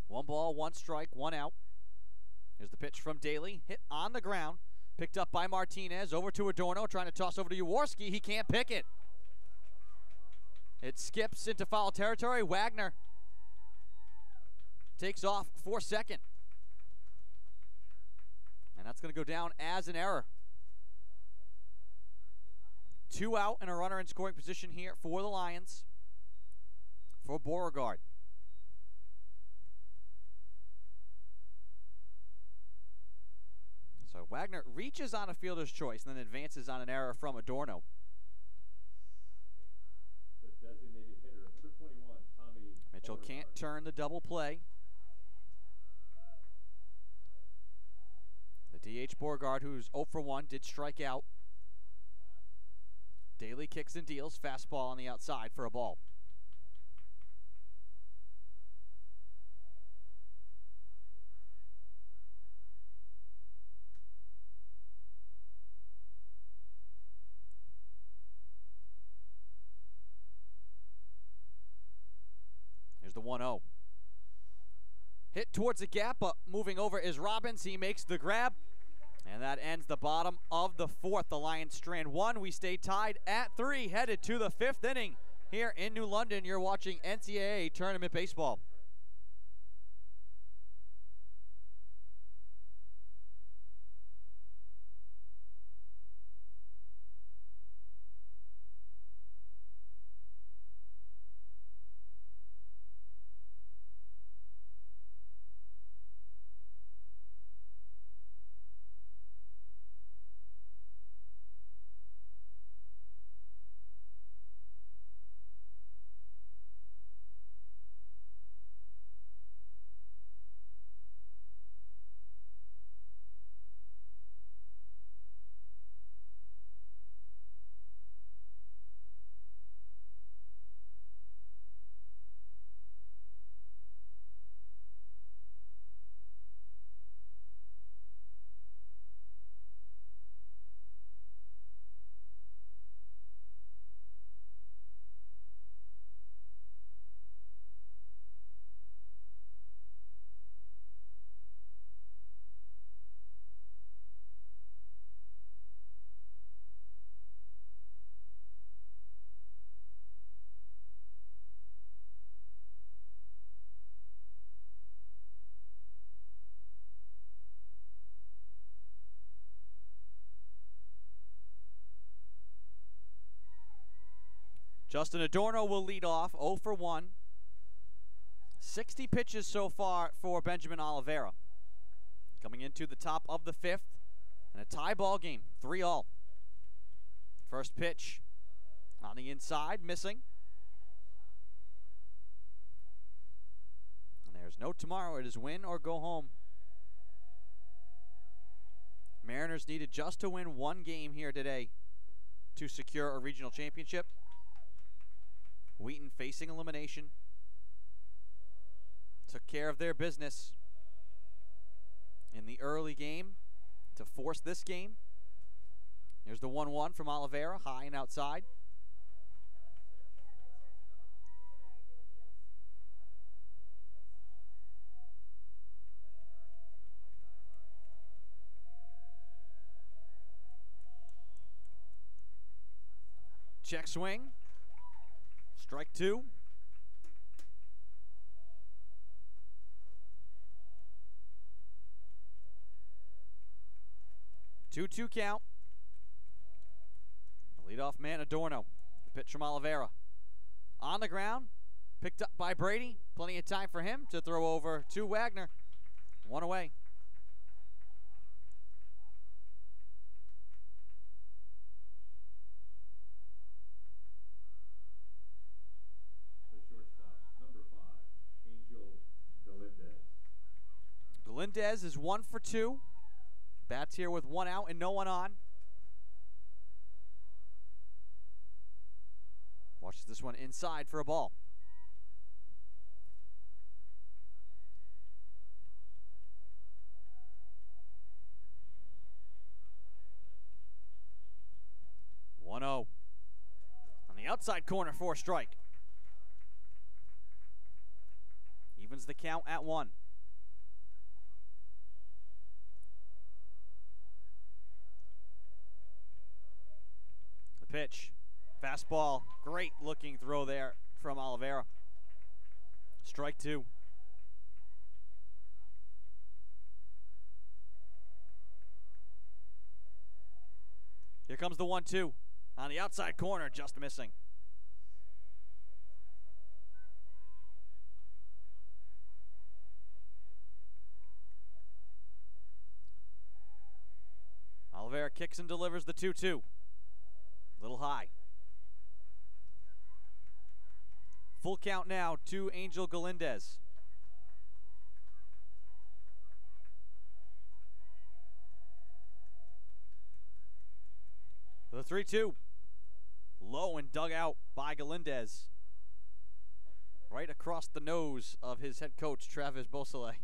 One ball, 1 strike, 1 out. Here's the pitch from Daly, hit on the ground. Picked up by Martinez, over to Adorno, trying to toss over to Jaworski. He can't pick it. It skips into foul territory. Wagner takes off for second. And that's going to go down as an error. 2 out and a runner in scoring position here for the Lions, for Beauregard. So Wagner reaches on a fielder's choice and then advances on an error from Adorno. The Mitchell can't turn the double play. The DH Borgard, who's 0 for 1, did strike out. Daly kicks and deals. Fastball on the outside for a ball. Here's the 1-0. Hit towards the gap, but moving over is Robbins. He makes the grab, and that ends the bottom of the 4th. The Lions strand 1. We stay tied at 3, headed to the 5th inning here in New London. You're watching NCAA Tournament Baseball. Justin Adorno will lead off, 0 for 1. 60 pitches so far for Benjamin Oliveira. Coming into the top of the 5th, and a tie ball game, 3-all. First pitch on the inside, missing. And there's no tomorrow. It is win or go home. Mariners needed just to win 1 game here today to secure a regional championship. Wheaton facing elimination. Took care of their business in the early game to force this game. Here's the 1-1 from Oliveira, high and outside. Check swing. Strike 2. Two count. The leadoff man Adorno. The pitch from Oliveira. On the ground. Picked up by Brady. Plenty of time for him to throw over to Wagner. 1 away. Galindez is 1 for 2. Bats here with 1 out and no one on. Watches this one inside for a ball. On the outside corner for a strike. Evens the count at 1. The pitch. Fastball. Great looking throw there from Oliveira. Strike 2. Here comes the 1-2. On the outside corner, just missing. Oliveira kicks and delivers the 2-2. Little high. Full count now to Angel Galindez. The 3-2. Low and dug out by Galindez. Right across the nose of his head coach, Travis Beausoleil.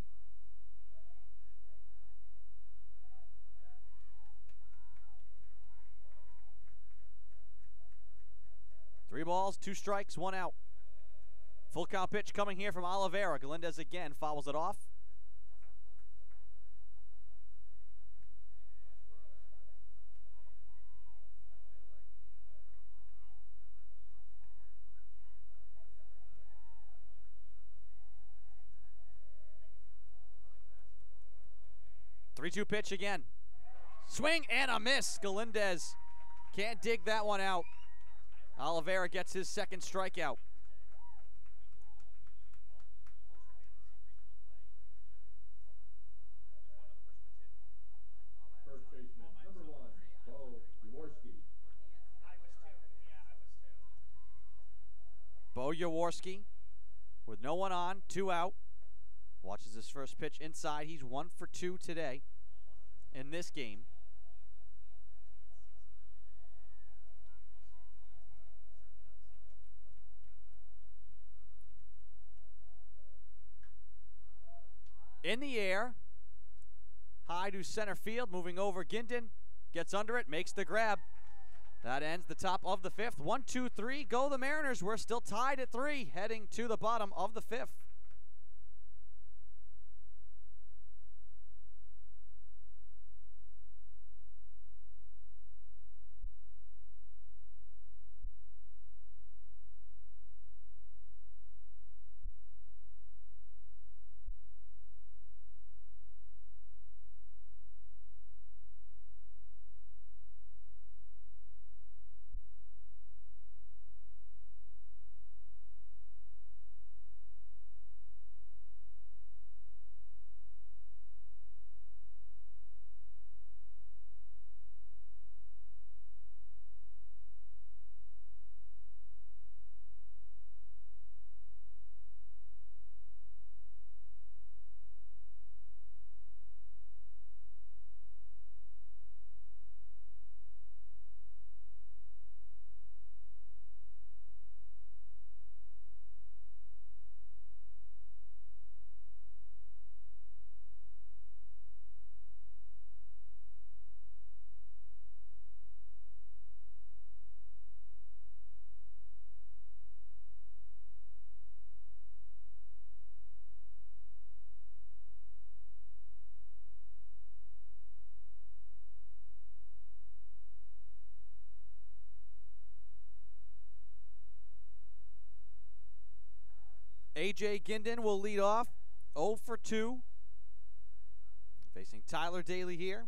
Three balls, 2 strikes, 1 out. Full count pitch coming here from Oliveira. Galindez again fouls it off. Three-two pitch again. Swing and a miss. Galindez can't dig that one out. Oliveira gets his second strikeout. First baseman, number 1, Bo Jaworski. Bo Jaworski with no one on, 2 out. Watches his first pitch inside. He's 1 for 2 today in this game. In the air, high to center field, moving over Ginden, gets under it, makes the grab. That ends the top of the 5th. 1, 2, 3, go the Mariners. We're still tied at 3, heading to the bottom of the 5th. A.J. Ginden will lead off, 0 for 2. Facing Tyler Daly here.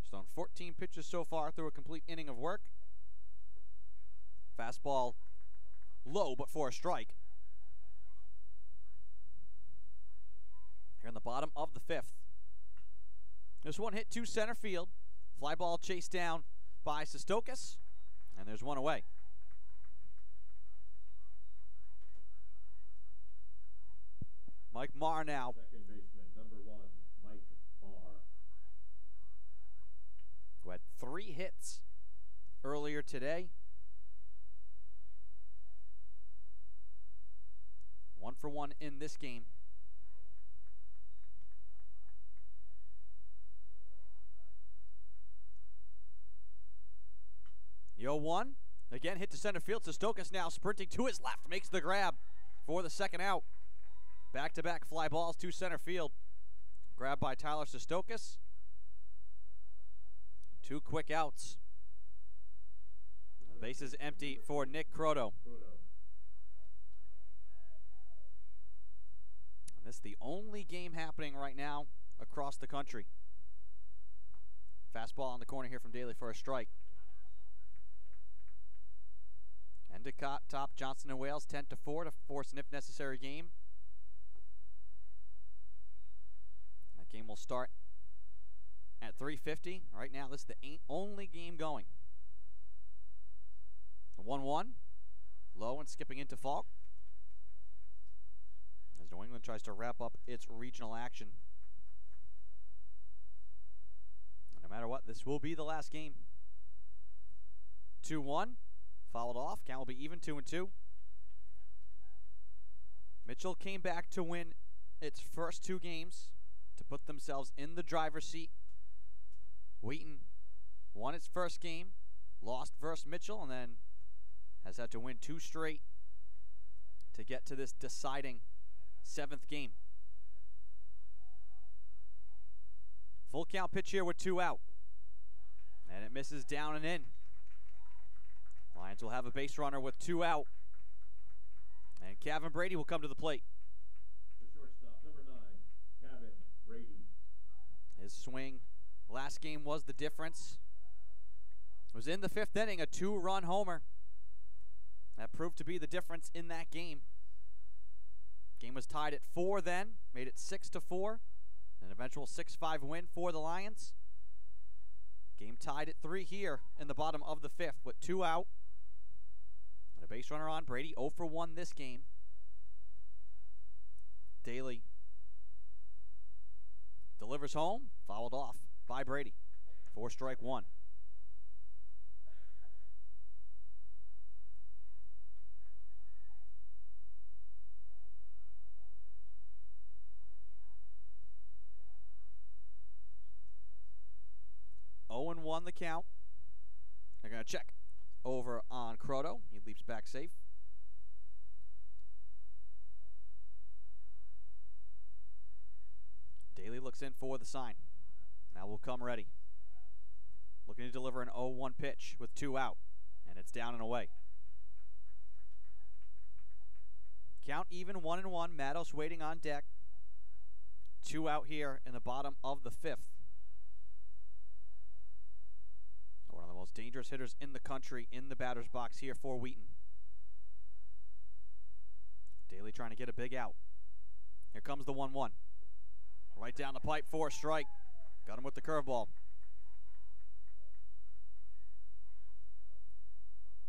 Just on 14 pitches so far through a complete inning of work. Fastball low, but for a strike. Here in the bottom of the 5th. This one hit to center field. Fly ball chased down by Sestokis, and there's one away. Mike Marr now. Second baseman, number 1, Mike Marr. Who had 3 hits earlier today. 1 for 1 in this game. Yo 1. Again, hit to center field. Sestokis now sprinting to his left. Makes the grab for the second out. Back-to-back fly balls to center field. Grabbed by Tyler Sestokis. 2 quick outs. The base is empty for Nick Croto. And this is the only game happening right now across the country. Fastball on the corner here from Daly for a strike. Endicott top Johnson and Wales 10-4 to force an if necessary game. That game will start at 3:50. Right now, this is the only game going. 1-1. Low and skipping into Falk. as New England tries to wrap up its regional action. And no matter what, this will be the last game. 2-1, fouled off. Count will be even 2-2. Mitchell came back to win its first 2 games to put themselves in the driver's seat. Wheaton won its first game, lost versus Mitchell, and then has had to win 2 straight to get to this deciding 7th game. Full count pitch here with 2 out. And it misses down and in. Lions will have a base runner with 2 out. And Kevin Brady will come to the plate. The shortstop, number 9, Kevin Brady. His swing last game was the difference. It was in the 5th inning, a 2-run homer. That proved to be the difference in that game. Game was tied at 4 then, made it 6-4. An eventual 6-5 win for the Lions. Game tied at 3 here in the bottom of the 5th with 2 out. And a base runner on. Brady 0 for 1 this game. Daly delivers home, fouled off by Brady. 4 strike 1. And 1 the count. They're going to check over on Croto. He leaps back safe. Daly looks in for the sign. Now will come ready. Looking to deliver an 0-1 pitch with 2 out. And it's down and away. Count even 1-1. Matos waiting on deck. 2 out here in the bottom of the 5th. One of the most dangerous hitters in the country in the batter's box here for Wheaton. Daly trying to get a big out. Here comes the 1-1. Right down the pipe for a strike. Got him with the curveball.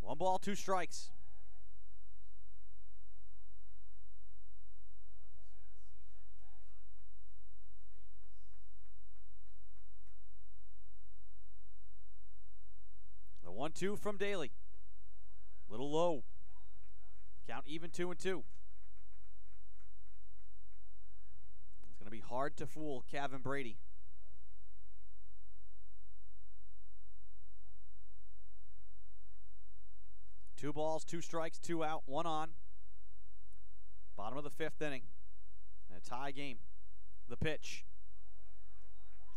1 ball, 2 strikes. The 1-2 from Daly. Little low. Count even 2-2. It's going to be hard to fool Kevin Brady. Two balls, 2 strikes, 2 out, 1 on. Bottom of the 5th inning. And a tie game. The pitch.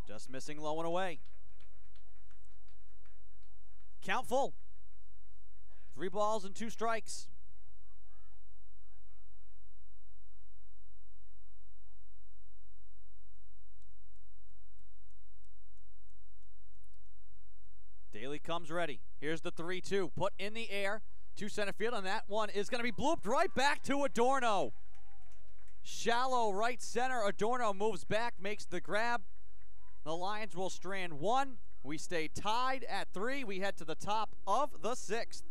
Just missing low and away. Count full. 3 balls and 2 strikes. Daly comes ready. Here's the 3-2. Put in the air to center field, and that one is going to be blooped right back to Adorno. Shallow right center. Adorno moves back, makes the grab. The Lions will strand 1. We stay tied at 3. We head to the top of the 6th.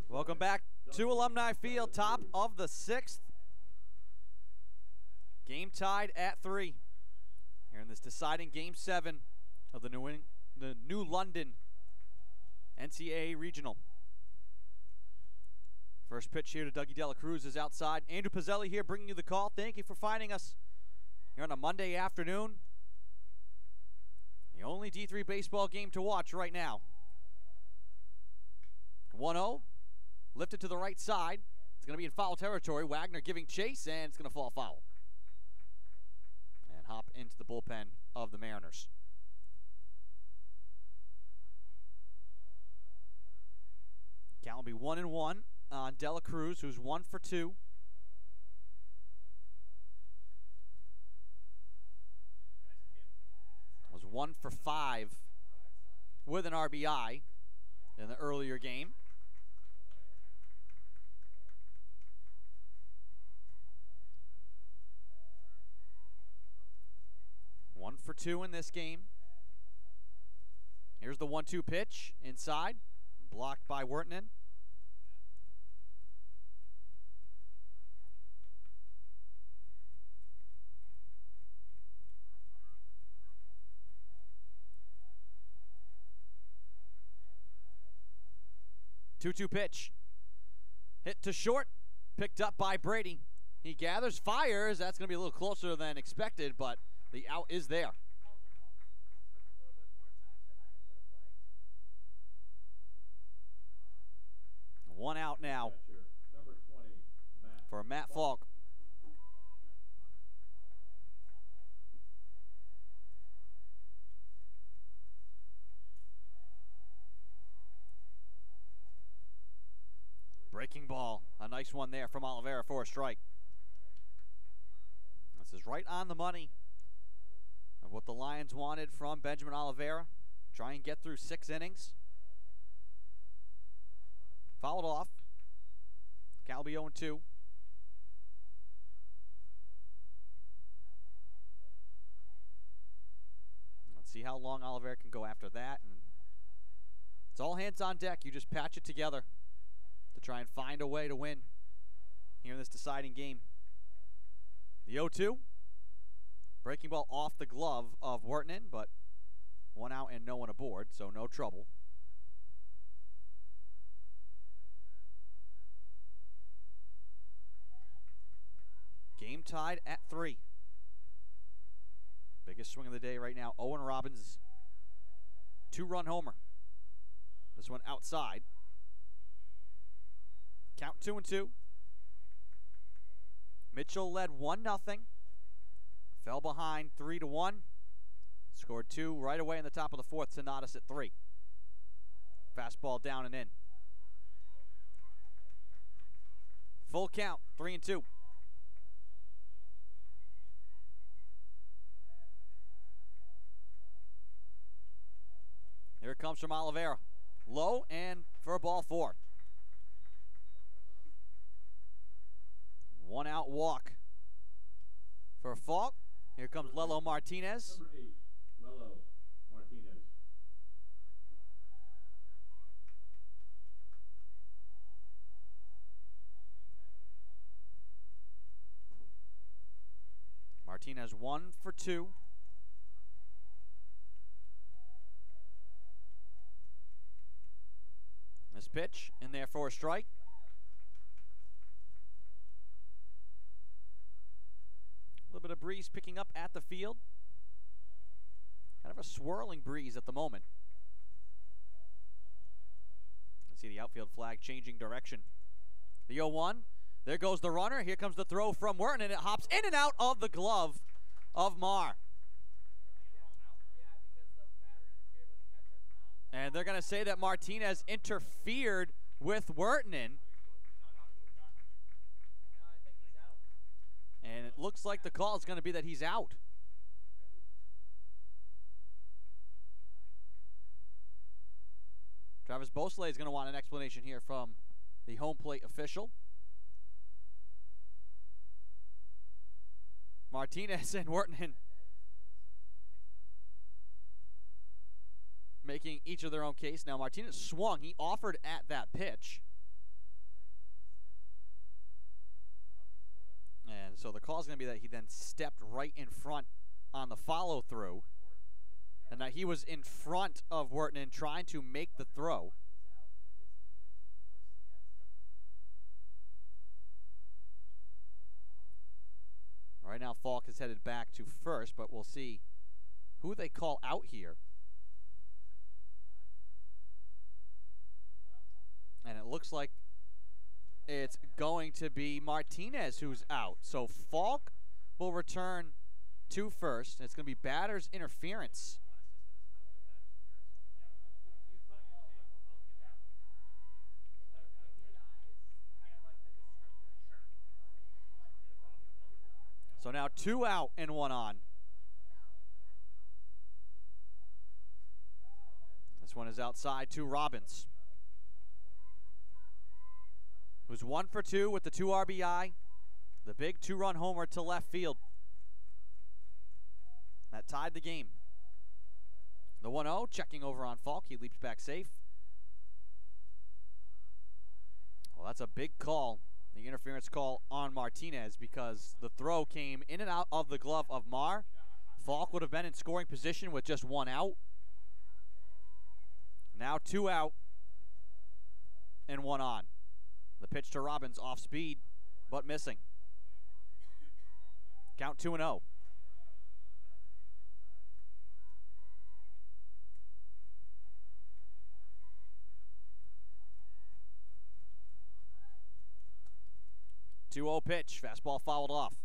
Welcome back to Alumni Field, top of the 6th. Game tied at 3. Here in this deciding Game 7 of the New London NCAA Regional. First pitch here to Dougie Dela Cruz is outside. Andrew Pizzelli here bringing you the call. Thank you for finding us here on a Monday afternoon. The only D3 baseball game to watch right now. 1-0, lifted to the right side. It's going to be in foul territory. Wagner giving chase, and it's going to fall foul. And hop into the bullpen of the Mariners. Count will be 1-1 on Dela Cruz, who's 1 for 2. Was 1 for 5 with an RBI in the earlier game. One for 2 in this game. Here's the 1-2 pitch inside, blocked by Wheaton. Two-two pitch. Hit to short. Picked up by Brady. He gathers, fires. That's going to be a little closer than expected, but the out is there. One out now Number 20, for Matt Falk. Breaking ball. A nice one there from Oliveira for a strike. This is right on the money of what the Lions wanted from Benjamin Oliveira. Try and get through 6 innings. Fouled off. Count will be 0-2. Let's see how long Oliveira can go after that. And it's all hands on deck. You just patch it together to try and find a way to win here in this deciding game. The 0-2. Breaking ball off the glove of Wheaton, but 1 out and no one aboard, so no trouble. Game tied at 3. Biggest swing of the day right now, Owen Robbins' 2-run homer. This one outside. Count 2-2. Mitchell led 1-0. Fell behind 3-1. Scored 2 right away in the top of the 4th to knot us at 3. Fastball down and in. Full count, 3-2. Here it comes from Oliveira. Low and for a ball 4. 1 out walk for Falk. Here comes Lelo Martinez. Number 8, Lelo Martinez. Martinez 1 for 2. This pitch in there for a strike. A little bit of breeze picking up at the field. Kind of a swirling breeze at the moment. Let's see the outfield flag changing direction. The 0-1. There goes the runner. Here comes the throw from Wheaton, and it hops in and out of the glove of Marr. And they're going to say that Martinez interfered with Wheaton. And it looks like the call is going to be that he's out. Travis Beausoleil is going to want an explanation here from the home plate official. Martinez and Wheaton making each of their own case. Now Martinez swung. He offered at that pitch. And so the call is going to be that he then stepped right in front on the follow-through, and that he was in front of Wheaton trying to make the throw. Right now, Falk is headed back to first, but we'll see who they call out here. And it looks like it's going to be Martinez who's out. So Falk will return to first. It's going to be batter's interference. So now 2 out and 1 on. This one is outside to Robbins, who's 1 for 2 with the 2 RBI. The big 2-run homer to left field. That tied the game. The 1-0, checking over on Falk. He leaps back safe. Well, that's a big call. The interference call on Martinez, because the throw came in and out of the glove of Mar. Falk would have been in scoring position with just 1 out. Now 2 out and 1 on. The pitch to Robbins, off speed, but missing. Count 2-0. Two-0 pitch, fastball fouled off.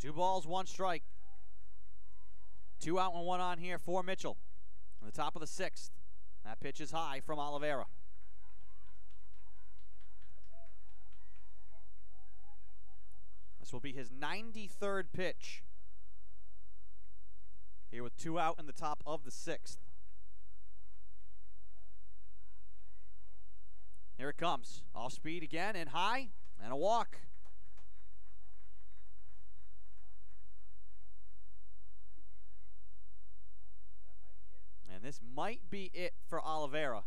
Two balls, 1 strike. 2 out and 1 on here for Mitchell. On the top of the 6th. That pitch is high from Oliveira. This will be his 93rd pitch. Here with 2 out in the top of the 6th. Here it comes. Off speed again and high, and a walk. And this might be it for Oliveira.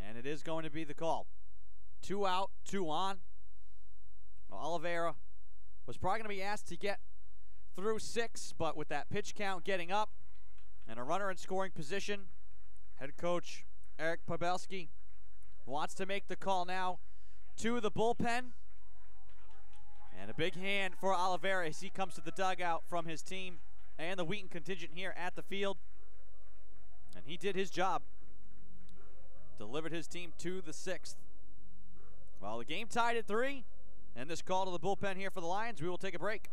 And it is going to be the call. 2 out, 2 on. Well, Oliveira was probably going to be asked to get through 6, but with that pitch count getting up and a runner in scoring position, head coach Eric Pavelski wants to make the call now to the bullpen. And a big hand for Oliveira as he comes to the dugout from his team and the Wheaton contingent here at the field. And he did his job. Delivered his team to the 6th. Well, the game tied at 3. And this call to the bullpen here for the Lions. We will take a break.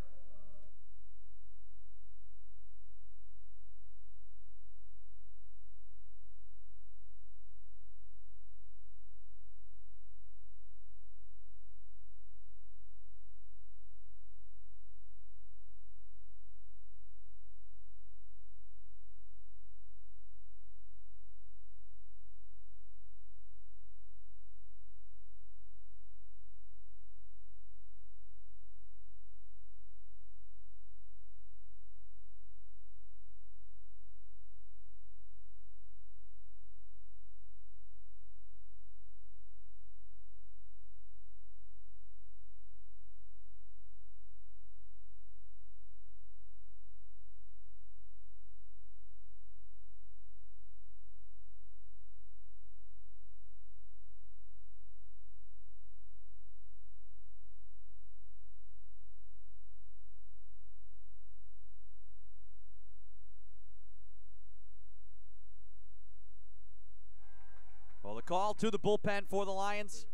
Well, the call to the bullpen for the Lions.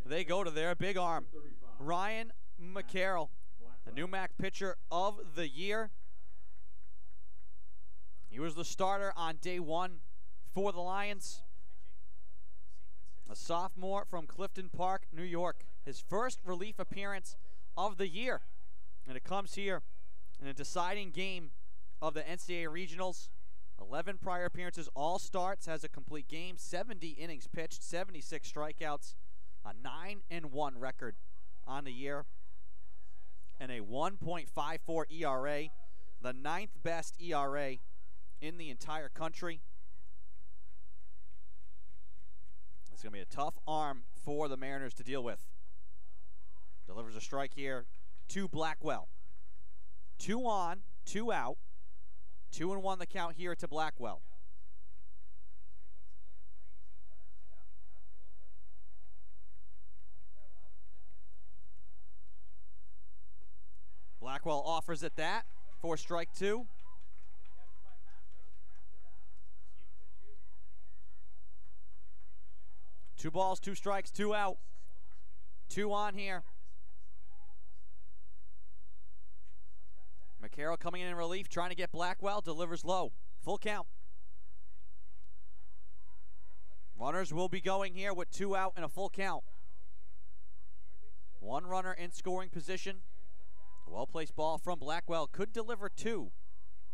They go to their big arm, Ryan McCarroll, the new MAC pitcher of the year. He was the starter on day 1 for the Lions. A sophomore from Clifton Park, New York. His first relief appearance of the year. And it comes here in a deciding game of the NCAA Regionals. 11 prior appearances, all starts, has a complete game, 70 innings pitched, 76 strikeouts, a 9-1 record on the year. and a 1.54 ERA, the 9th best ERA in the entire country. It's going to be a tough arm for the Mariners to deal with. Delivers a strike here to Blackwell. 2 on, 2 out. 2-1 the count here to Blackwell. Blackwell offers it that for strike 2. Two balls, 2 strikes, 2 out. 2 on here. McCarroll coming in relief, trying to get Blackwell, delivers low. Full count. Runners will be going here with 2 out and a full count. 1 runner in scoring position. Well-placed ball from Blackwell. Could deliver 2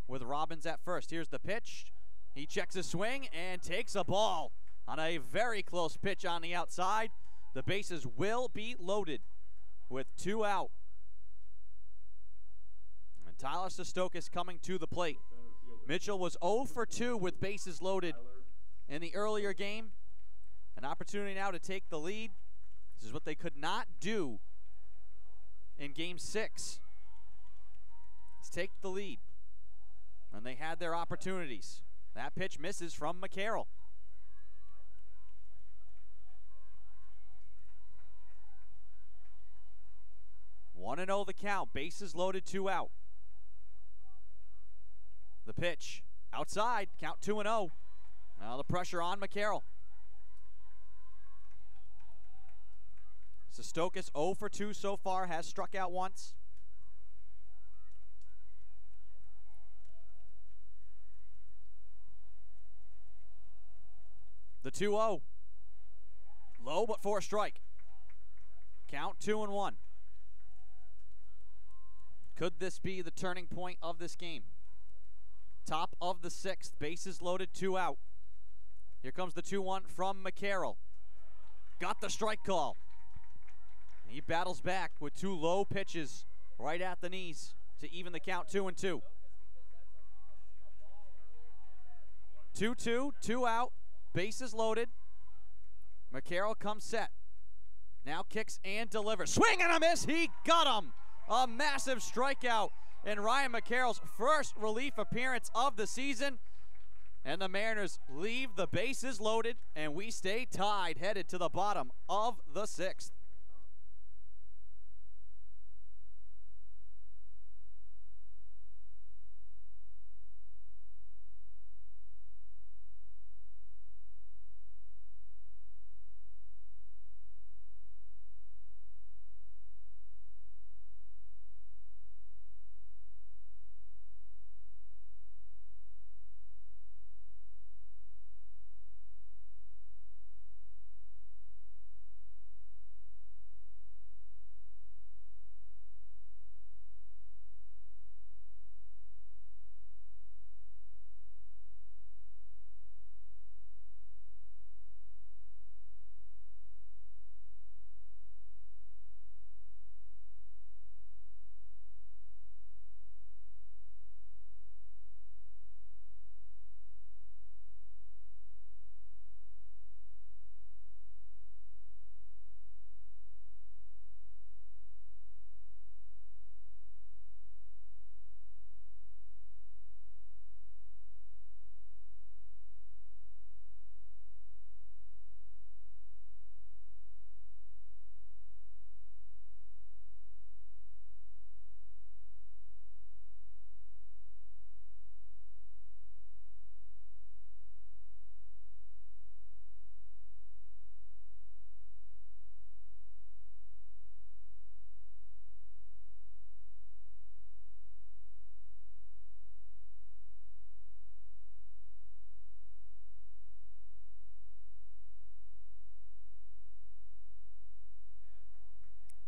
with Robbins at first. Here's the pitch. He checks his swing and takes a ball on a very close pitch on the outside. The bases will be loaded with 2 out. And Tyler Sestokis coming to the plate. Mitchell was 0 for 2 with bases loaded in the earlier game. An opportunity now to take the lead. This is what they could not do in Game 6. Let's take the lead. And they had their opportunities. That pitch misses from McCarroll. One and 0 the count. Bases loaded, 2 out. The pitch outside. Count 2-0. Now the pressure on McCarroll. Sestokis 0 for 2 so far. Has struck out once. The 2-0. Low but for a strike. Count 2-1. Could this be the turning point of this game? Top of the 6th. Bases loaded, 2 out. Here comes the 2-1 from McCarroll. Got the strike call. He battles back with 2 low pitches right at the knees to even the count 2-2. 2-2, 2 out. Bases loaded. McCarroll comes set. Now kicks and delivers. Swing and a miss. He got him. A massive strikeout in Ryan McCarroll's first relief appearance of the season. And the Mariners leave the bases loaded, and we stay tied, headed to the bottom of the 6th.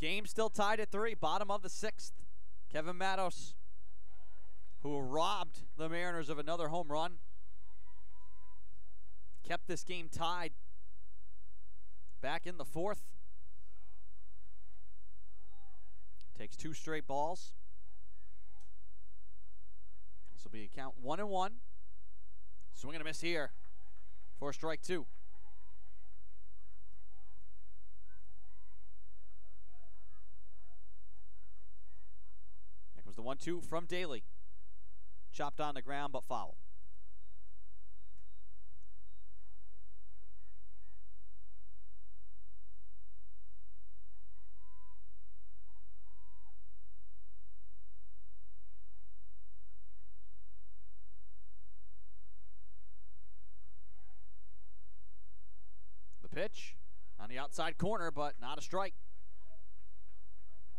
Game still tied at 3, bottom of the 6th. Kevin Matos, who robbed the Mariners of another home run, kept this game tied back in the 4th. Takes 2 straight balls. This will be a count 1-1. Swing and a miss here for strike 2. Here comes the 1-2 from Daly. Chopped on the ground, but foul. The pitch on the outside corner, but not a strike.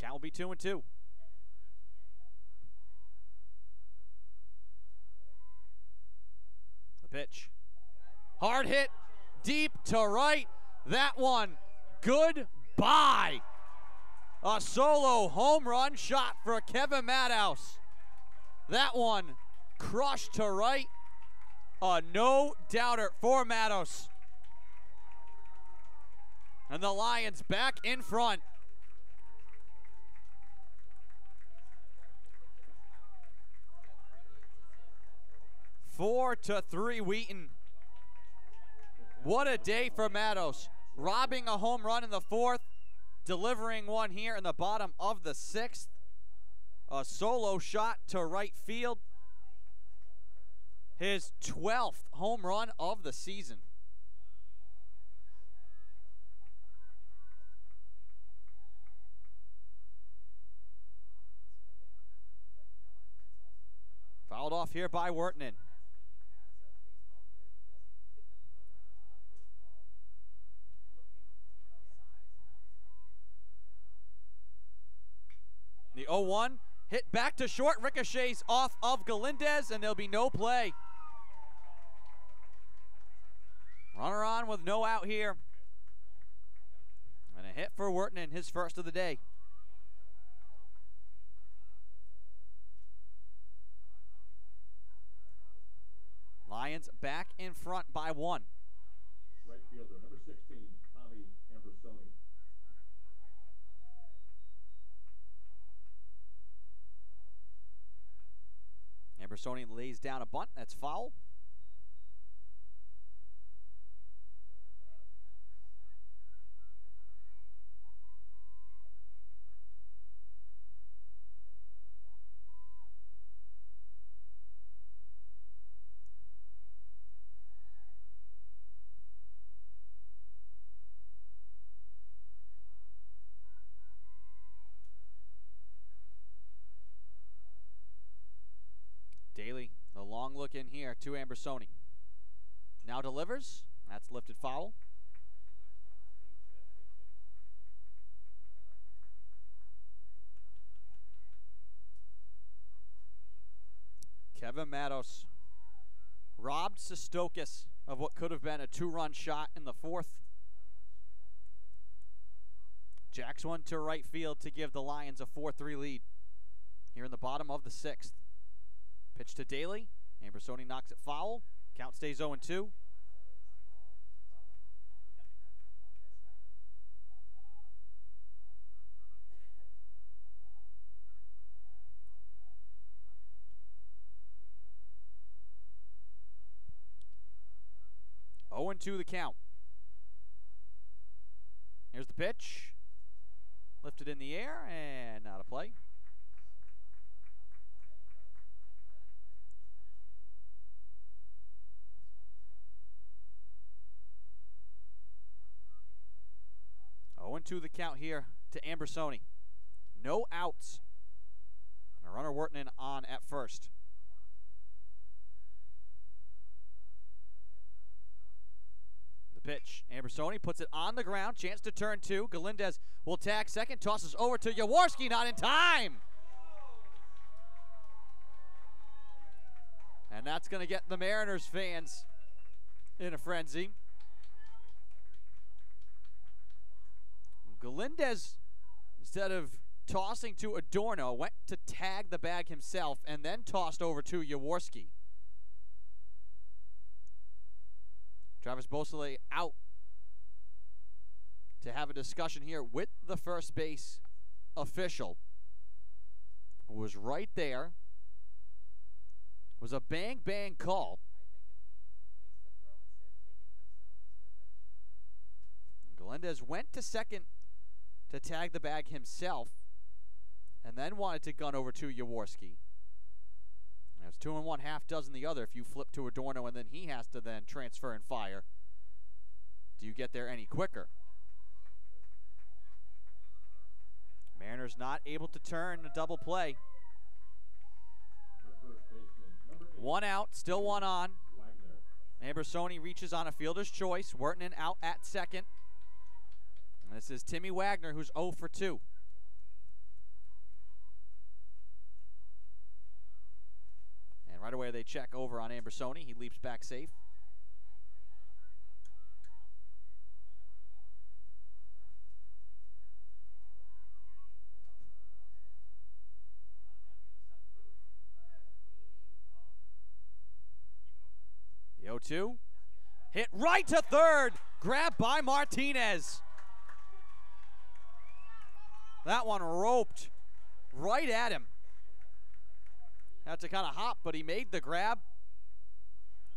Count will be 2-2. The pitch. Hard hit, deep to right. That one, goodbye. A solo home run shot for Kevin Madhouse. That one crushed to right. A no-doubter for Madhouse. And the Lions back in front. Four to 3 Wheaton. What a day for Madhouse. Robbing a home run in the 4th, delivering one here in the bottom of the 6th. A solo shot to right field. His 12th home run of the season. Fouled off here by Wheaton. The 0-1 hit back to short, ricochets off of Galindez, and there'll be no play. Runner on with no out here. And a hit for Wheaton, his first of the day. Lions back in front by 1. Right fielder, number 16, Tommy Ambrosoni. Ambrosoni lays down a bunt. That's foul. Daly, the long look in here to Ambrosoni. Now delivers. That's lifted foul. Kevin Madhouse robbed Sestokis of what could have been a 2-run shot in the 4th. Jacks one to right field to give the Lions a 4-3 lead here in the bottom of the 6th. Pitch to Daly. Ambrosoni knocks it foul. Count stays 0-2. The count. Here's the pitch. Lifted in the air and out of play. To the count here to Ambrosoni. No outs. And a runner Wheaton on at first. The pitch. Ambrosoni puts it on the ground. Chance to turn 2. Galindez will tag second. Tosses over to Jaworski. Not in time. And that's going to get the Mariners fans in a frenzy. Galindez, instead of tossing to Adorno, went to tag the bag himself and then tossed over to Jaworski. Travis Beausoleil out to have a discussion here with the first base official. was right there. Was a bang call. Galindez went to second to tag the bag himself, and then wanted to gun over to Jaworski. That's 2 and 1, half dozen the other if you flip to Adorno and then he has to then transfer and fire. Do you get there any quicker? Mariners not able to turn a double play. 1 out, still 1 on. Ambersoni reaches on a fielder's choice. Wheaton out at second. And this is Timmy Wagner, who's 0 for 2. And right away they check over on Ambersoni. He leaps back safe. The 0-2. Hit right to third. Grabbed by Martinez. That one roped right at him. Had to kind of hop, but he made the grab.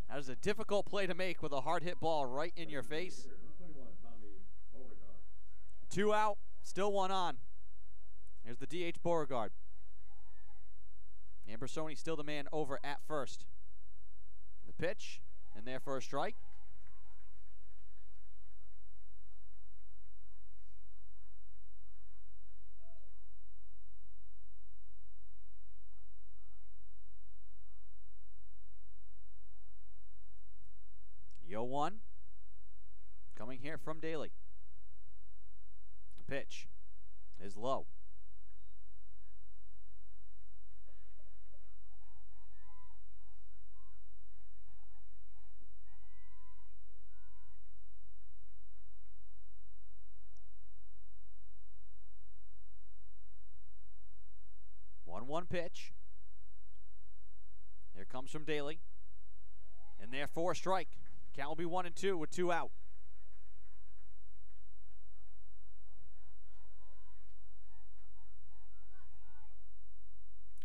That is a difficult play to make with a hard hit ball right in your face. 2 out, still 1 on. Here's the DH Beauregard. Ambersoni still the man over at first. The pitch, and there for a strike. Yo 1 coming here from Daly. The pitch is low. One pitch. Here comes from Daly. And there for a strike. Count will be 1 and 2 with 2 out.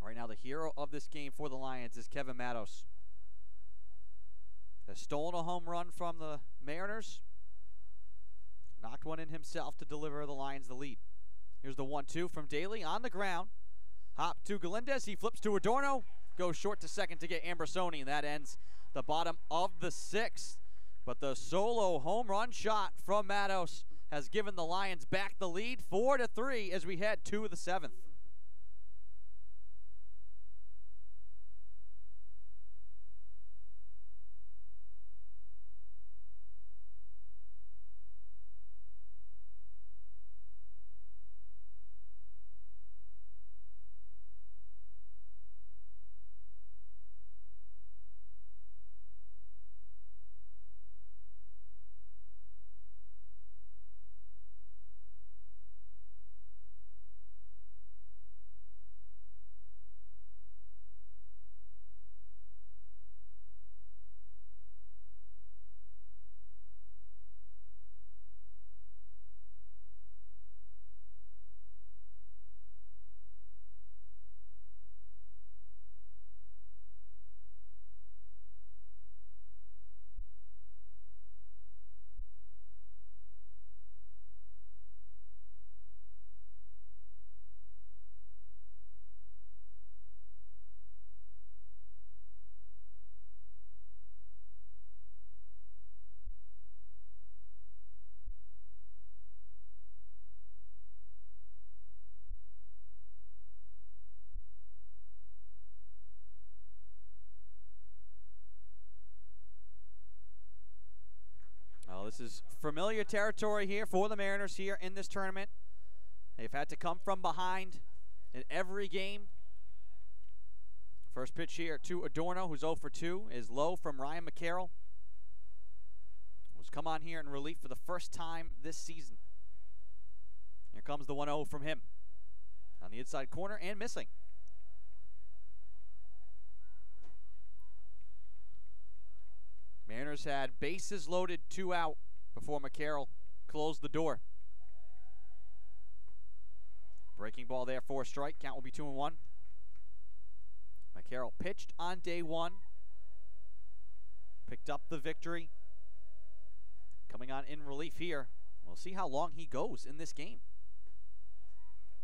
Right now the hero of this game for the Lions is Kevin Matos. Has stolen a home run from the Mariners. Knocked one in himself to deliver the Lions the lead. Here's the 1-2 from Daly on the ground. Hop to Galindez. He flips to Adorno. Goes short to second to get Ambersoni, and that ends the bottom of the 6th. But the solo home run shot from Matos has given the Lions back the lead 4-3 as we head to the 7th. This is familiar territory here for the Mariners here in this tournament. They've had to come from behind in every game. First pitch here to Adorno, who's 0 for 2, is low from Ryan McCarroll. Who's come on here in relief for the first time this season. Here comes the 1-0 from him. On the inside corner and missing. Mariners had bases loaded, 2 out before McCarroll closed the door. Breaking ball there for a strike. Count will be 2 and 1. McCarroll pitched on day one. Picked up the victory. Coming on in relief here. We'll see how long he goes in this game.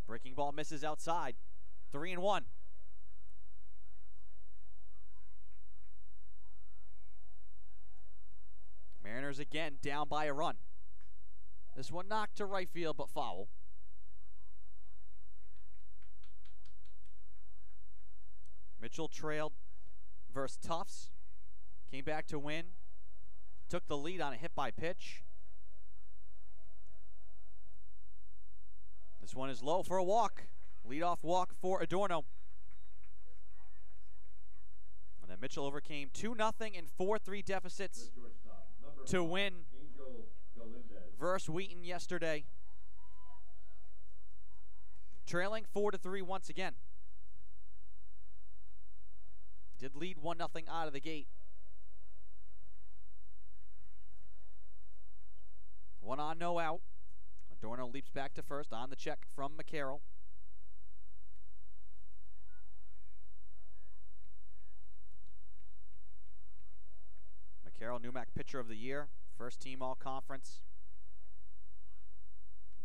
Breaking ball misses outside. 3-1. Mariners again down by a run. This one knocked to right field, but foul. Mitchell trailed versus Tufts. Came back to win. Took the lead on a hit by pitch. This one is low for a walk. Leadoff walk for Adorno. And then Mitchell overcame 2-0 and 4-3 deficits to win versus Wheaton yesterday. Trailing 4-3 once again. Did lead 1-0 out of the gate. One on, no out. Adorno leaps back to first on the check from McCarroll. McCarroll, NEWMAC Pitcher of the Year, first team All-Conference.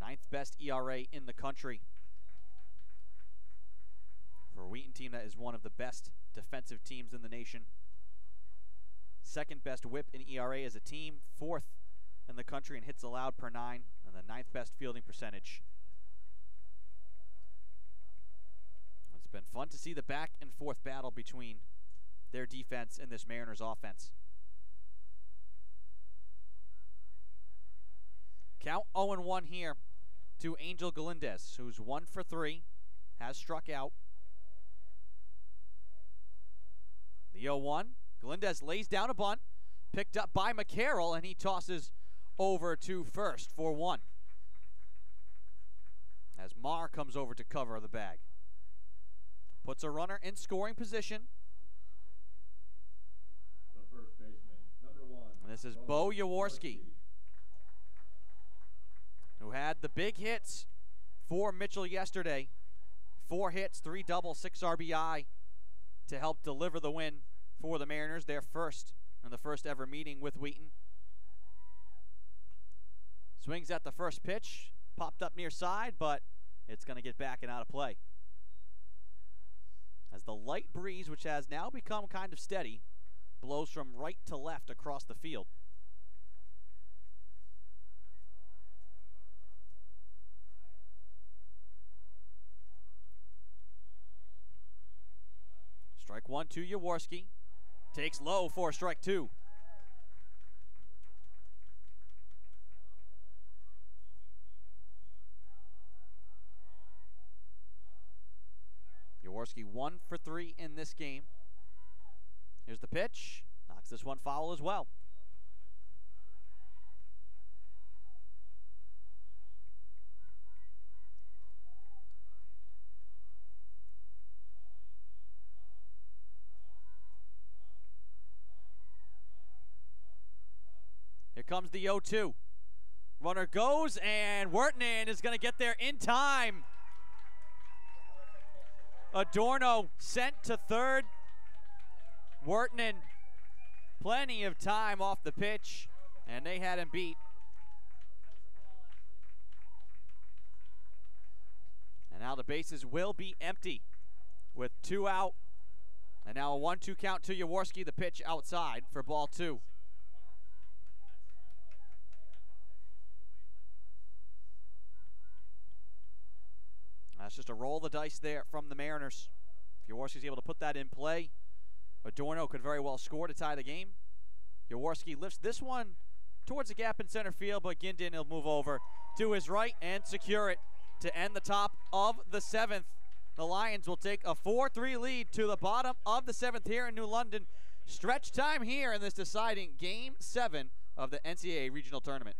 9th best ERA in the country. For a Wheaton team that is one of the best defensive teams in the nation. 2nd best whip in ERA as a team, 4th in the country in hits allowed per 9, and the 9th best fielding percentage. It's been fun to see the back and forth battle between their defense and this Mariners offense. Count 0-1 here to Angel Galindez, who's 1 for 3, has struck out. The 0-1, Galindez lays down a bunt, picked up by McCarroll, and he tosses over to first for 1. As Marr comes over to cover the bag. Puts a runner in scoring position. The first baseman, number 1. And this is Bo Jaworski, who had the big hits for Mitchell yesterday. 4 hits, 3 doubles, 6 RBI to help deliver the win for the Mariners, their first in the first ever meeting with Wheaton. Swings at the first pitch, popped up near side, but it's going to get back and out of play. As the light breeze, which has now become kind of steady, blows from right to left across the field. Strike 1 to Jaworski. Takes low for strike 2. Jaworski 1 for 3 in this game. Here's the pitch. Knocks this one foul as well. Here comes the 0-2. Runner goes, and Wheaton is going to get there in time. Adorno sent to third. Wheaton, plenty of time off the pitch, and they had him beat. And now the bases will be empty with 2 out. And now a 1-2 count to Jaworski, the pitch outside for ball 2. That's just a roll of the dice there from the Mariners. If Jaworski's able to put that in play, Adorno could very well score to tie the game. Jaworski lifts this one towards the gap in center field, but Guindon will move over to his right and secure it to end the top of the 7th. The Lions will take a 4-3 lead to the bottom of the 7th here in New London. Stretch time here in this deciding Game 7 of the NCAA Regional Tournament.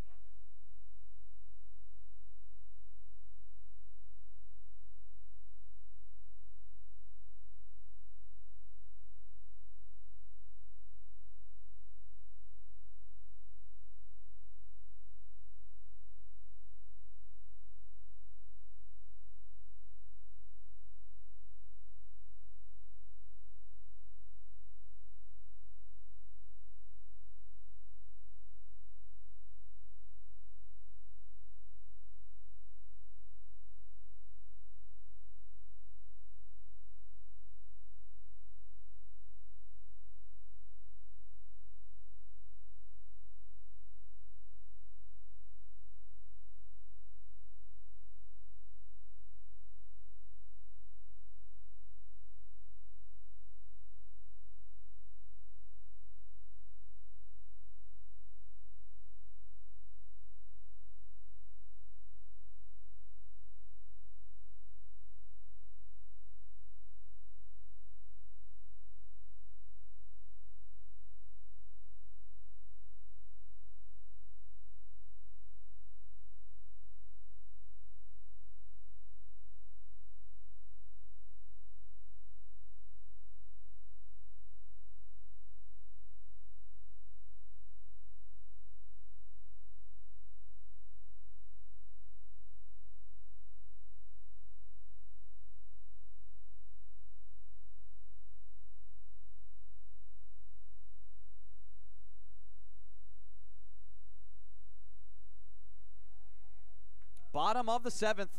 Bottom of the 7th.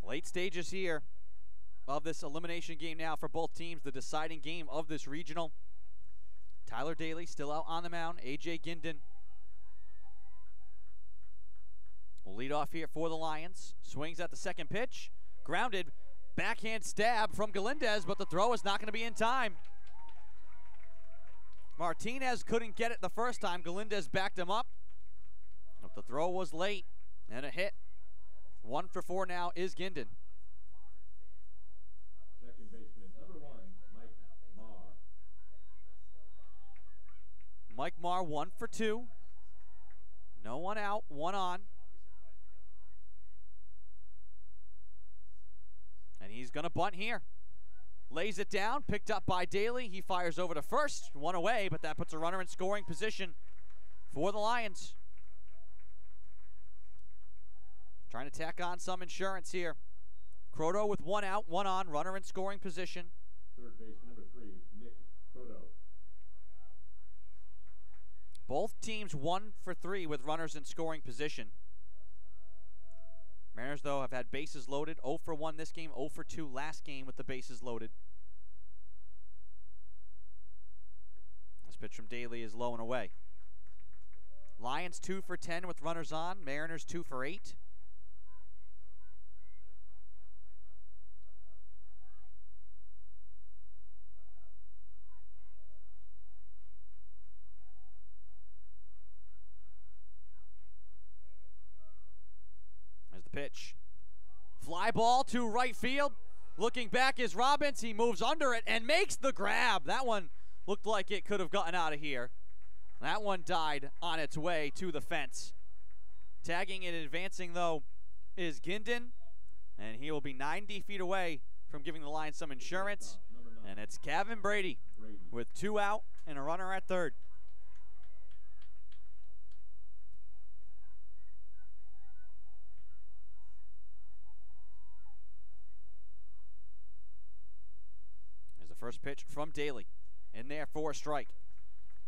Late stages here of this elimination game now for both teams. The deciding game of this regional. Tyler Daly still out on the mound. A.J. Ginden will lead off here for the Lions. Swings at the second pitch. Grounded. Backhand stab from Galindez, but the throw is not going to be in time. Martinez couldn't get it the first time. Galindez backed him up. But the throw was late and a hit. 1 for 4 now is Ginden. Second baseman, number 1, Mike Marr. Mike Marr 1 for 2. No one out, 1 on. And he's going to bunt here. Lays it down, picked up by Daly. He fires over to first, 1 away, but that puts a runner in scoring position for the Lions. Trying to tack on some insurance here. Croto with 1 out, 1 on, runner in scoring position. Third baseman, number 3, Nick Croto. Both teams 1 for 3 with runners in scoring position. Mariners, though, have had bases loaded. 0 for 1 this game, 0 for 2 last game with the bases loaded. This pitch from Daly is low and away. Lions 2 for 10 with runners on. Mariners 2 for 8. Pitch. Fly ball to right field. Looking back is Robbins. He moves under it and makes the grab. That one looked like it could have gotten out of here. That one died on its way to the fence. Tagging and advancing, though, is Ginden. And he will be 90 feet away from giving the Lions some insurance. And it's Kevin Brady with 2 out and a runner at third. First pitch from Daly. In there for a strike.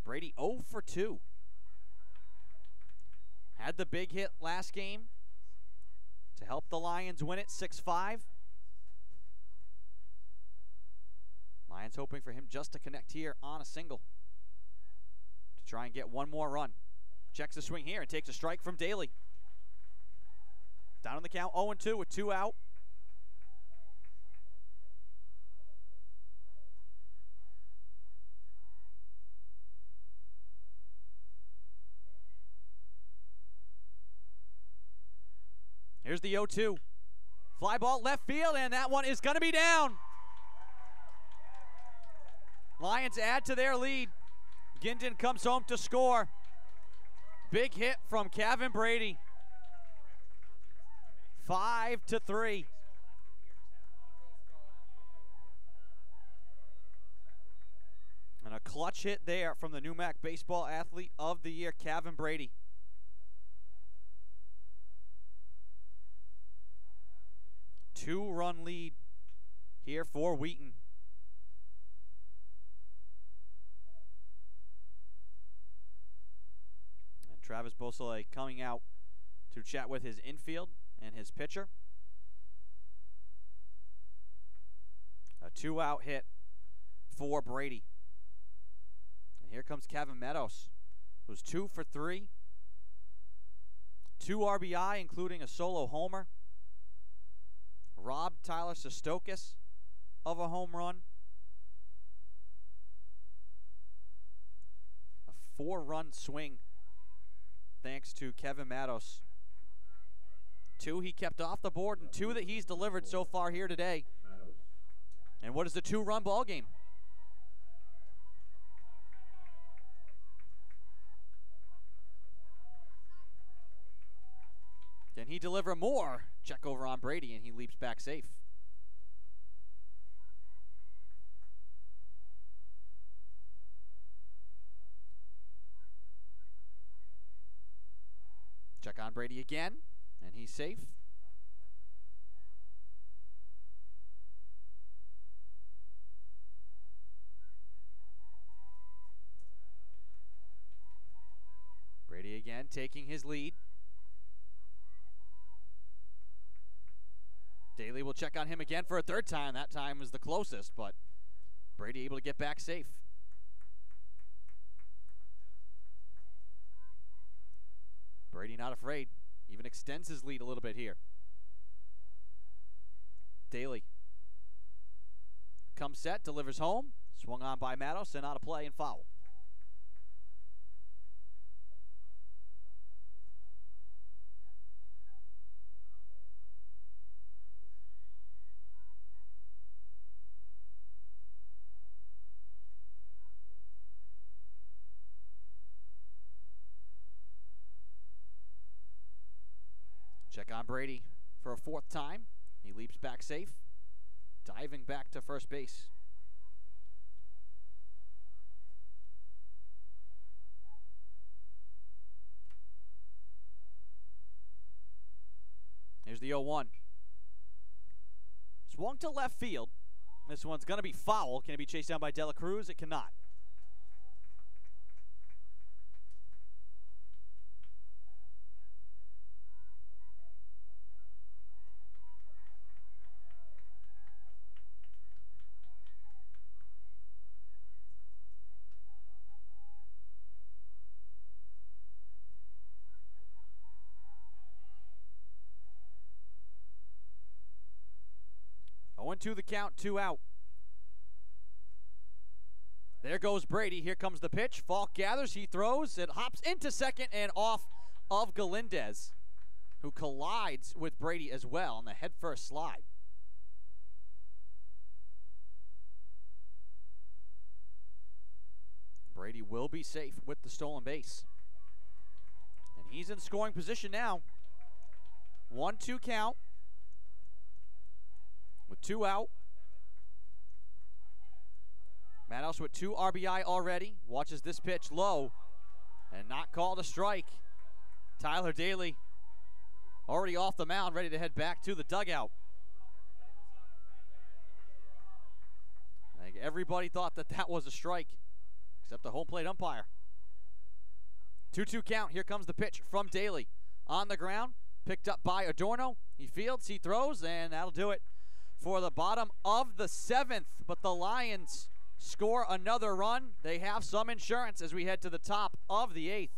Brady 0 for 2. Had the big hit last game to help the Lions win it 6-5. Lions hoping for him just to connect here on a single to try and get 1 more run. Checks the swing here and takes a strike from Daly. Down on the count 0-2 with 2 out. Here's the 0-2. Fly ball left field, and that one is going to be down. Lions add to their lead. Ginden comes home to score. Big hit from Kevin Brady. 5-3. And a clutch hit there from the NewMac Baseball Athlete of the Year, Kevin Brady. Two-run lead here for Wheaton. And Travis Beausoleil coming out to chat with his infield and his pitcher. A 2-out hit for Brady. And here comes Kevin Meadows, who's 2 for 3. 2 RBI, including a solo homer. Robbed Tyler Sestokis of a home run. A 4-run swing thanks to Kevin Matos. 2 he kept off the board and 2 that he's delivered so far here today. And what is a 2-run ball game? Can he deliver more? Check over on Brady, and he leaps back safe. Check on Brady again, and he's safe. Brady again taking his lead. Daly will check on him again for a third time. That time was the closest, but Brady able to get back safe. Brady not afraid. Even extends his lead a little bit here. Daly comes set, delivers home. Swung on by Matos, and out of play and foul. Check on Brady for a fourth time. He leaps back safe, diving back to first base. Here's the 0-1. Swung to left field. This one's going to be foul. Can it be chased down by De La Cruz? It cannot. To the count, 2 out. There goes Brady. Here comes the pitch. Falk gathers. He throws. It hops into second and off of Galindez, who collides with Brady as well on the headfirst slide. Brady will be safe with the stolen base. And he's in scoring position now. 1-2 count. With 2 out. Matos with 2 RBI already. Watches this pitch low and not called a strike. Tyler Daly already off the mound, ready to head back to the dugout. I think everybody thought that was a strike, except the home plate umpire. 2-2 count. Here comes the pitch from Daly. On the ground, picked up by Adorno. He fields, he throws, and that'll do it for the bottom of the 7th. But the Lions score another run. They have some insurance as we head to the top of the 8th.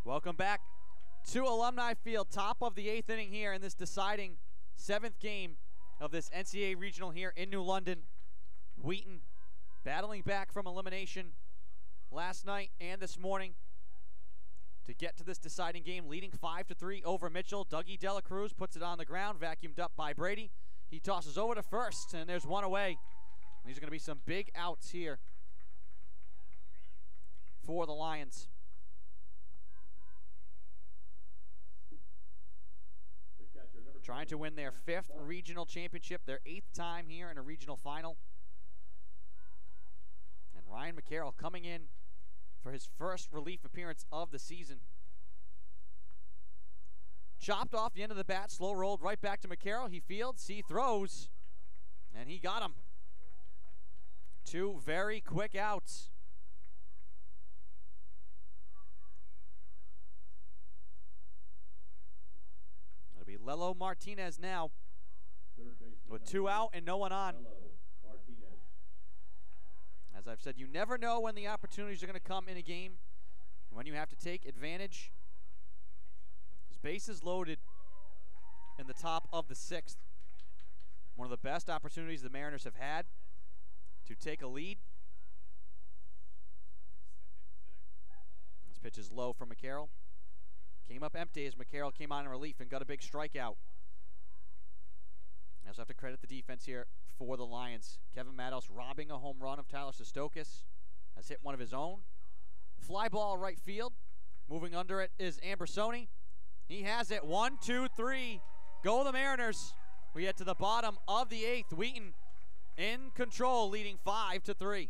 Welcome back to Alumni Field, top of the 8th inning here in this deciding 7th game of this NCAA Regional here in New London. Wheaton battling back from elimination last night and this morning to get to this deciding game, leading 5-3 over Mitchell. Dougie De La Cruz puts it on the ground, vacuumed up by Brady. He tosses over to first, and there's one away. These are going to be some big outs here for the Lions. Trying to win their 5th regional championship, their 8th time here in a regional final. And Ryan McCarroll coming in for his first relief appearance of the season. chopped off the end of the bat, slow rolled right back to McCarroll. He fields, he throws, and he got him. 2 very quick outs. It'll be Lelo Martinez now with 2 out and no one on. As I've said, you never know when the opportunities are going to come in a game, when you have to take advantage. His bases loaded in the top of the 6th. One of the best opportunities the Mariners have had to take a lead. This pitch is low from McCarroll. Came up empty as McCarroll came on in relief and got a big strikeout. I also have to credit the defense here for the Lions. Kevin Matos robbing a home run of Tyler Sestokis. Has hit one of his own. Fly ball right field. Moving under it is Ambersoni. He has it. 1, 2, 3. Go the Mariners. We get to the bottom of the 8th. Wheaton in control, leading 5-3.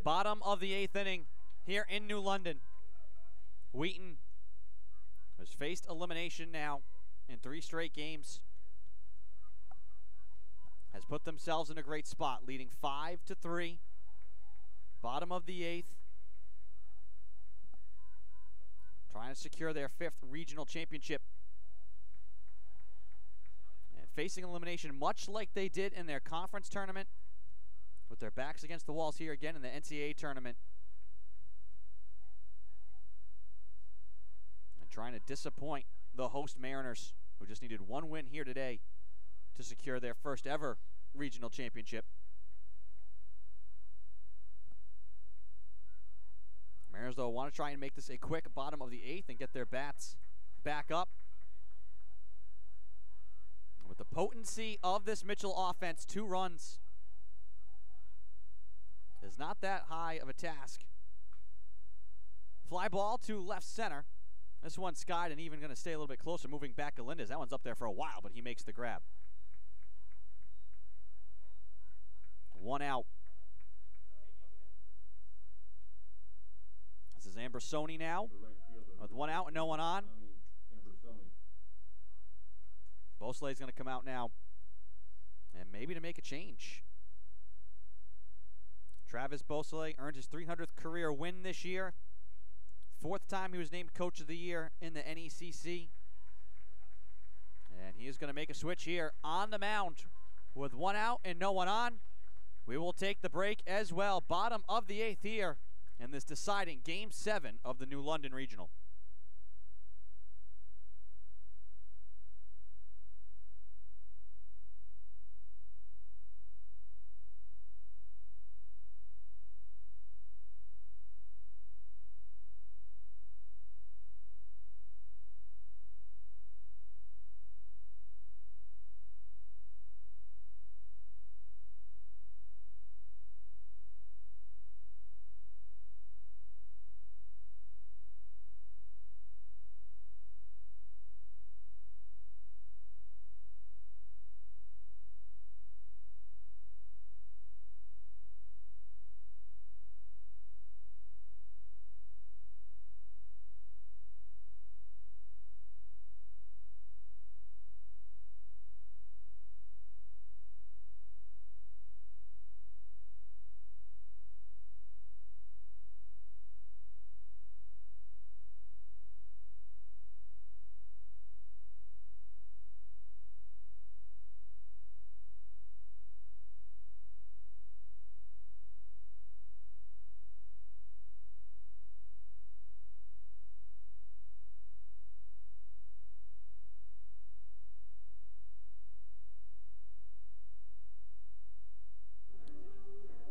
Bottom of the 8th inning here in New London. Wheaton has faced elimination now in 3 straight games. Has put themselves in a great spot, leading 5-3. Bottom of the 8th. Trying to secure their 5th regional championship. And facing elimination much like they did in their conference tournament, with their backs against the walls here again in the NCAA tournament. And trying to disappoint the host Mariners, who just needed 1 win here today to secure their first ever regional championship. Mariners, though, want to try and make this a quick bottom of the 8th and get their bats back up. And with the potency of this Mitchell offense, 2 runs is not that high of a task. Fly ball to left center. This one's skied and even going to stay a little bit closer, moving back to Lindez. That one's up there for a while, but he makes the grab. 1 out. This is Ambersoni now, with 1 out and no one on. Beausoleil's going to come out now, and maybe to make a change. Travis Beausoleil earned his 300th career win this year. 4th time he was named Coach of the Year in the NECC. And he is going to make a switch here on the mound with 1 out and no one on. We will take the break as well. Bottom of the 8th here in this deciding Game 7 of the New London Regional.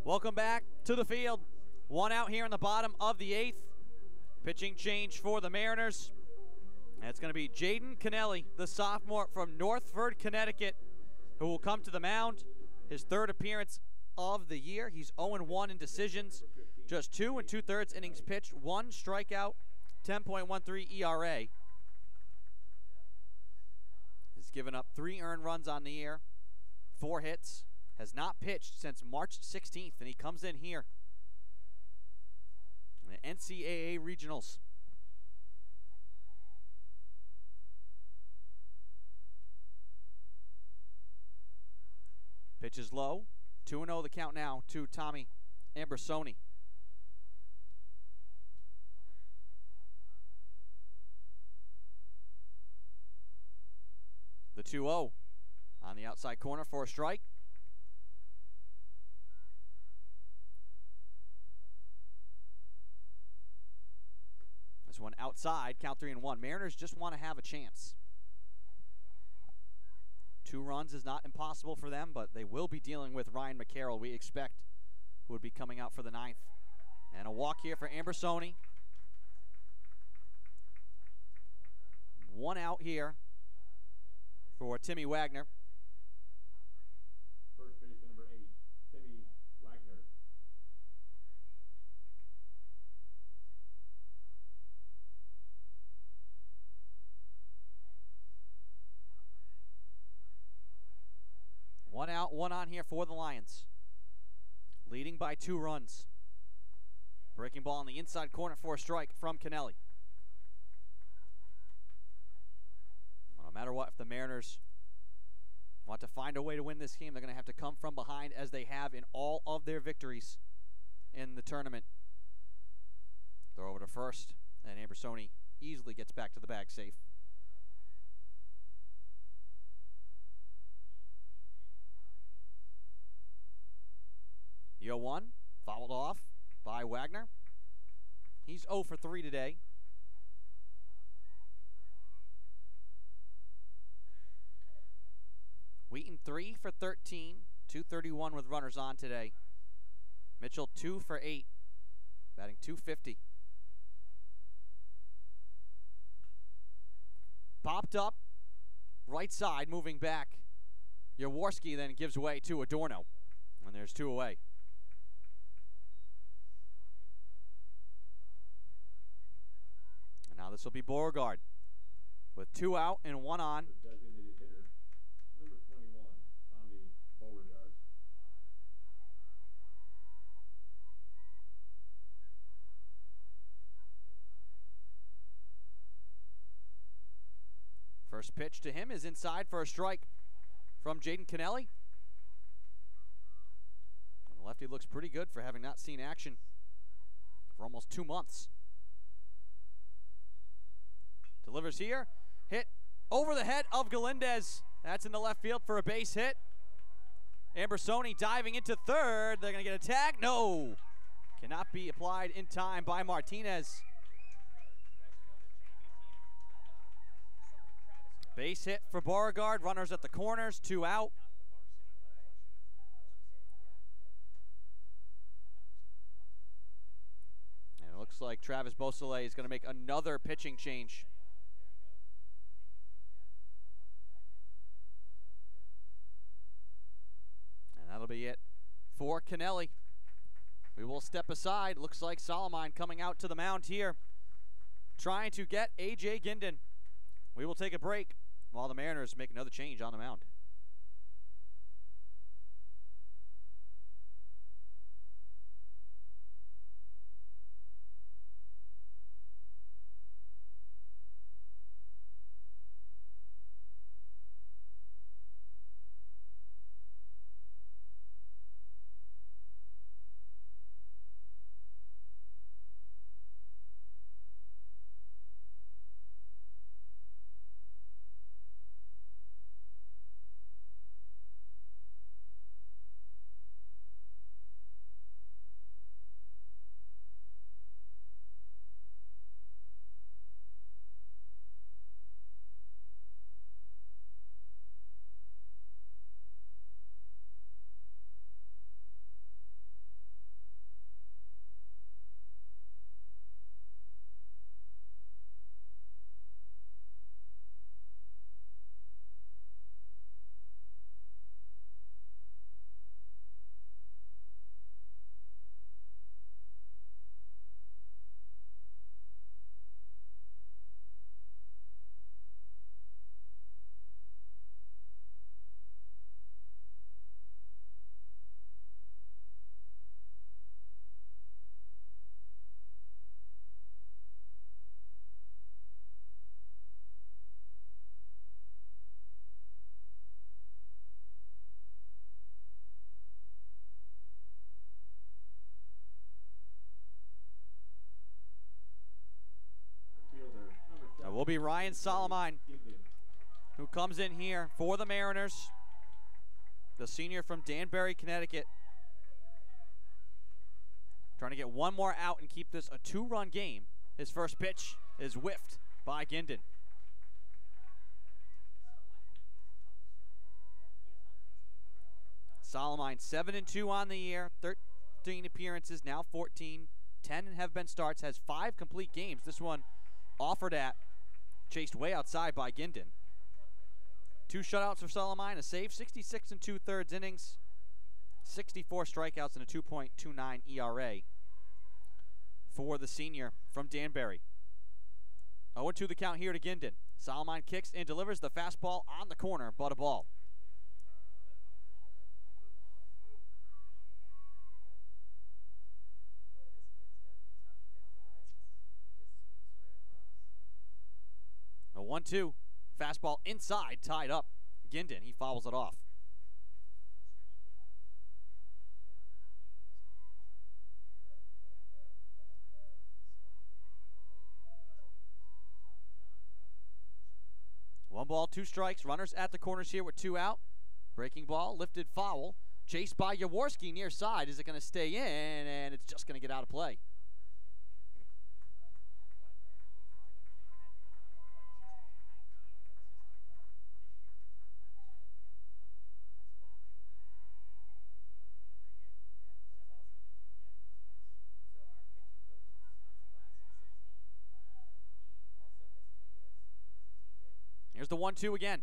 Welcome back to the field. One out here in the bottom of the 8th. Pitching change for the Mariners. And it's going to be Jaden Kennelly, the sophomore from Northford, Connecticut, who will come to the mound. His 3rd appearance of the year. He's 0-1 in decisions. Just 2 2/3 innings pitched, 1 strikeout, 10.13 ERA. He's given up 3 earned runs on the year, 4 hits. Has not pitched since March 16th, and he comes in here in the NCAA Regionals. Pitch is low. 2-0 the count now to Tommy Ambersoni. The 2-0 on the outside corner for a strike. This one outside, count 3-1. Mariners just want to have a chance. 2 runs is not impossible for them, but they will be dealing with Ryan McCarroll, we expect, who would be coming out for the 9th. And a walk here for Ambersoni. 1 out here for Timmy Wagner. First baseman number 8, Timmy Wagner. One out, 1 on here for the Lions. Leading by 2 runs. Breaking ball on the inside corner for a strike from Kennelly. No matter what, if the Mariners want to find a way to win this game, they're going to have to come from behind as they have in all of their victories in the tournament. Throw over to first, and Ambersoni easily gets back to the bag safe. The 0-1, fouled off by Wagner. He's 0 for 3 today. Wheaton 3 for 13, 231 with runners on today. Mitchell 2 for 8, batting .250. Popped up, right side, moving back. Jaworski then gives way to Adorno, and there's 2 away. And now this will be Beauregard with 2 out and 1 on. The designated hitter, number 21, Tommy Beauregard. First pitch to him is inside for a strike from Jaden Kennelly. And the lefty looks pretty good for having not seen action for almost 2 months. Delivers here, hit over the head of Galindez. That's in the left field for a base hit. Ambersoni diving into third. They're going to get a tag. No. Cannot be applied in time by Martinez. Base hit for Beauregard. Runners at the corners. 2 out. And it looks like Travis Beausoleil is going to make another pitching change. That'll be it for Kennelly. We will step aside. Looks like Solomon coming out to the mound here, trying to get A.J. Ginden. We will take a break while the Mariners make another change on the mound. will be Ryan Solomine, who comes in here for the Mariners, the senior from Danbury, Connecticut. Trying to get one more out and keep this a 2-run game. His first pitch is whiffed by Ginden. Solomine 7-2 on the year, 13 appearances, now 14. 10 have been starts, has 5 complete games. This one offered at, chased way outside by Ginden. 2 shutouts for Solomine, a save, 66 2/3 innings, 64 strikeouts, and a 2.29 ERA for the senior from Danbury. 0-2 the count here to Ginden. Solomine kicks and delivers the fastball on the corner, but a ball. A 1-2. Fastball inside, tied up. Ginden, he fouls it off. One ball, 2 strikes. Runners at the corners here with 2 out. Breaking ball, lifted foul. Chased by Jaworski near side. Is it going to stay in? And it's just going to get out of play. Here's the 1-2 again.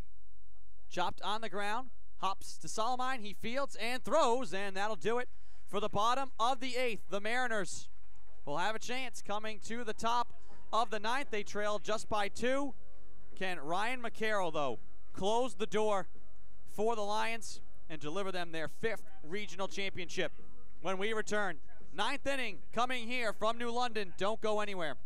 Chopped on the ground. Hops to Solomine. He fields and throws, and that'll do it for the bottom of the 8th. The Mariners will have a chance coming to the top of the 9th. They trail just by 2. Can Ryan McCarroll, though, close the door for the Lions and deliver them their 5th regional championship? When we return, 9th inning coming here from New London. Don't go anywhere.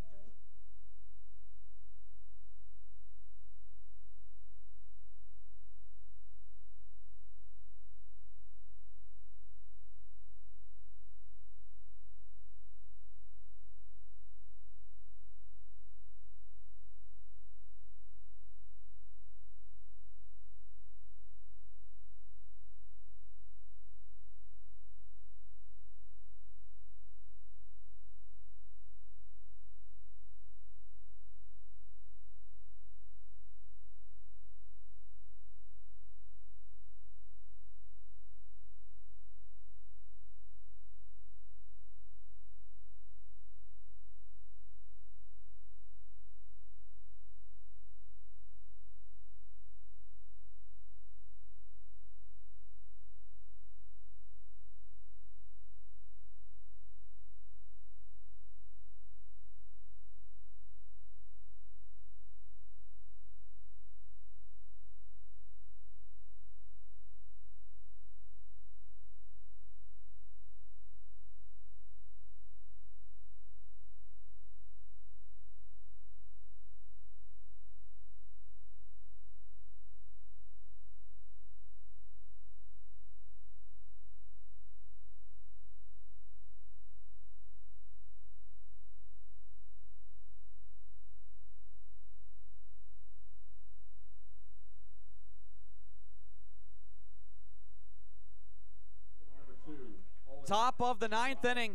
Top of the 9th inning.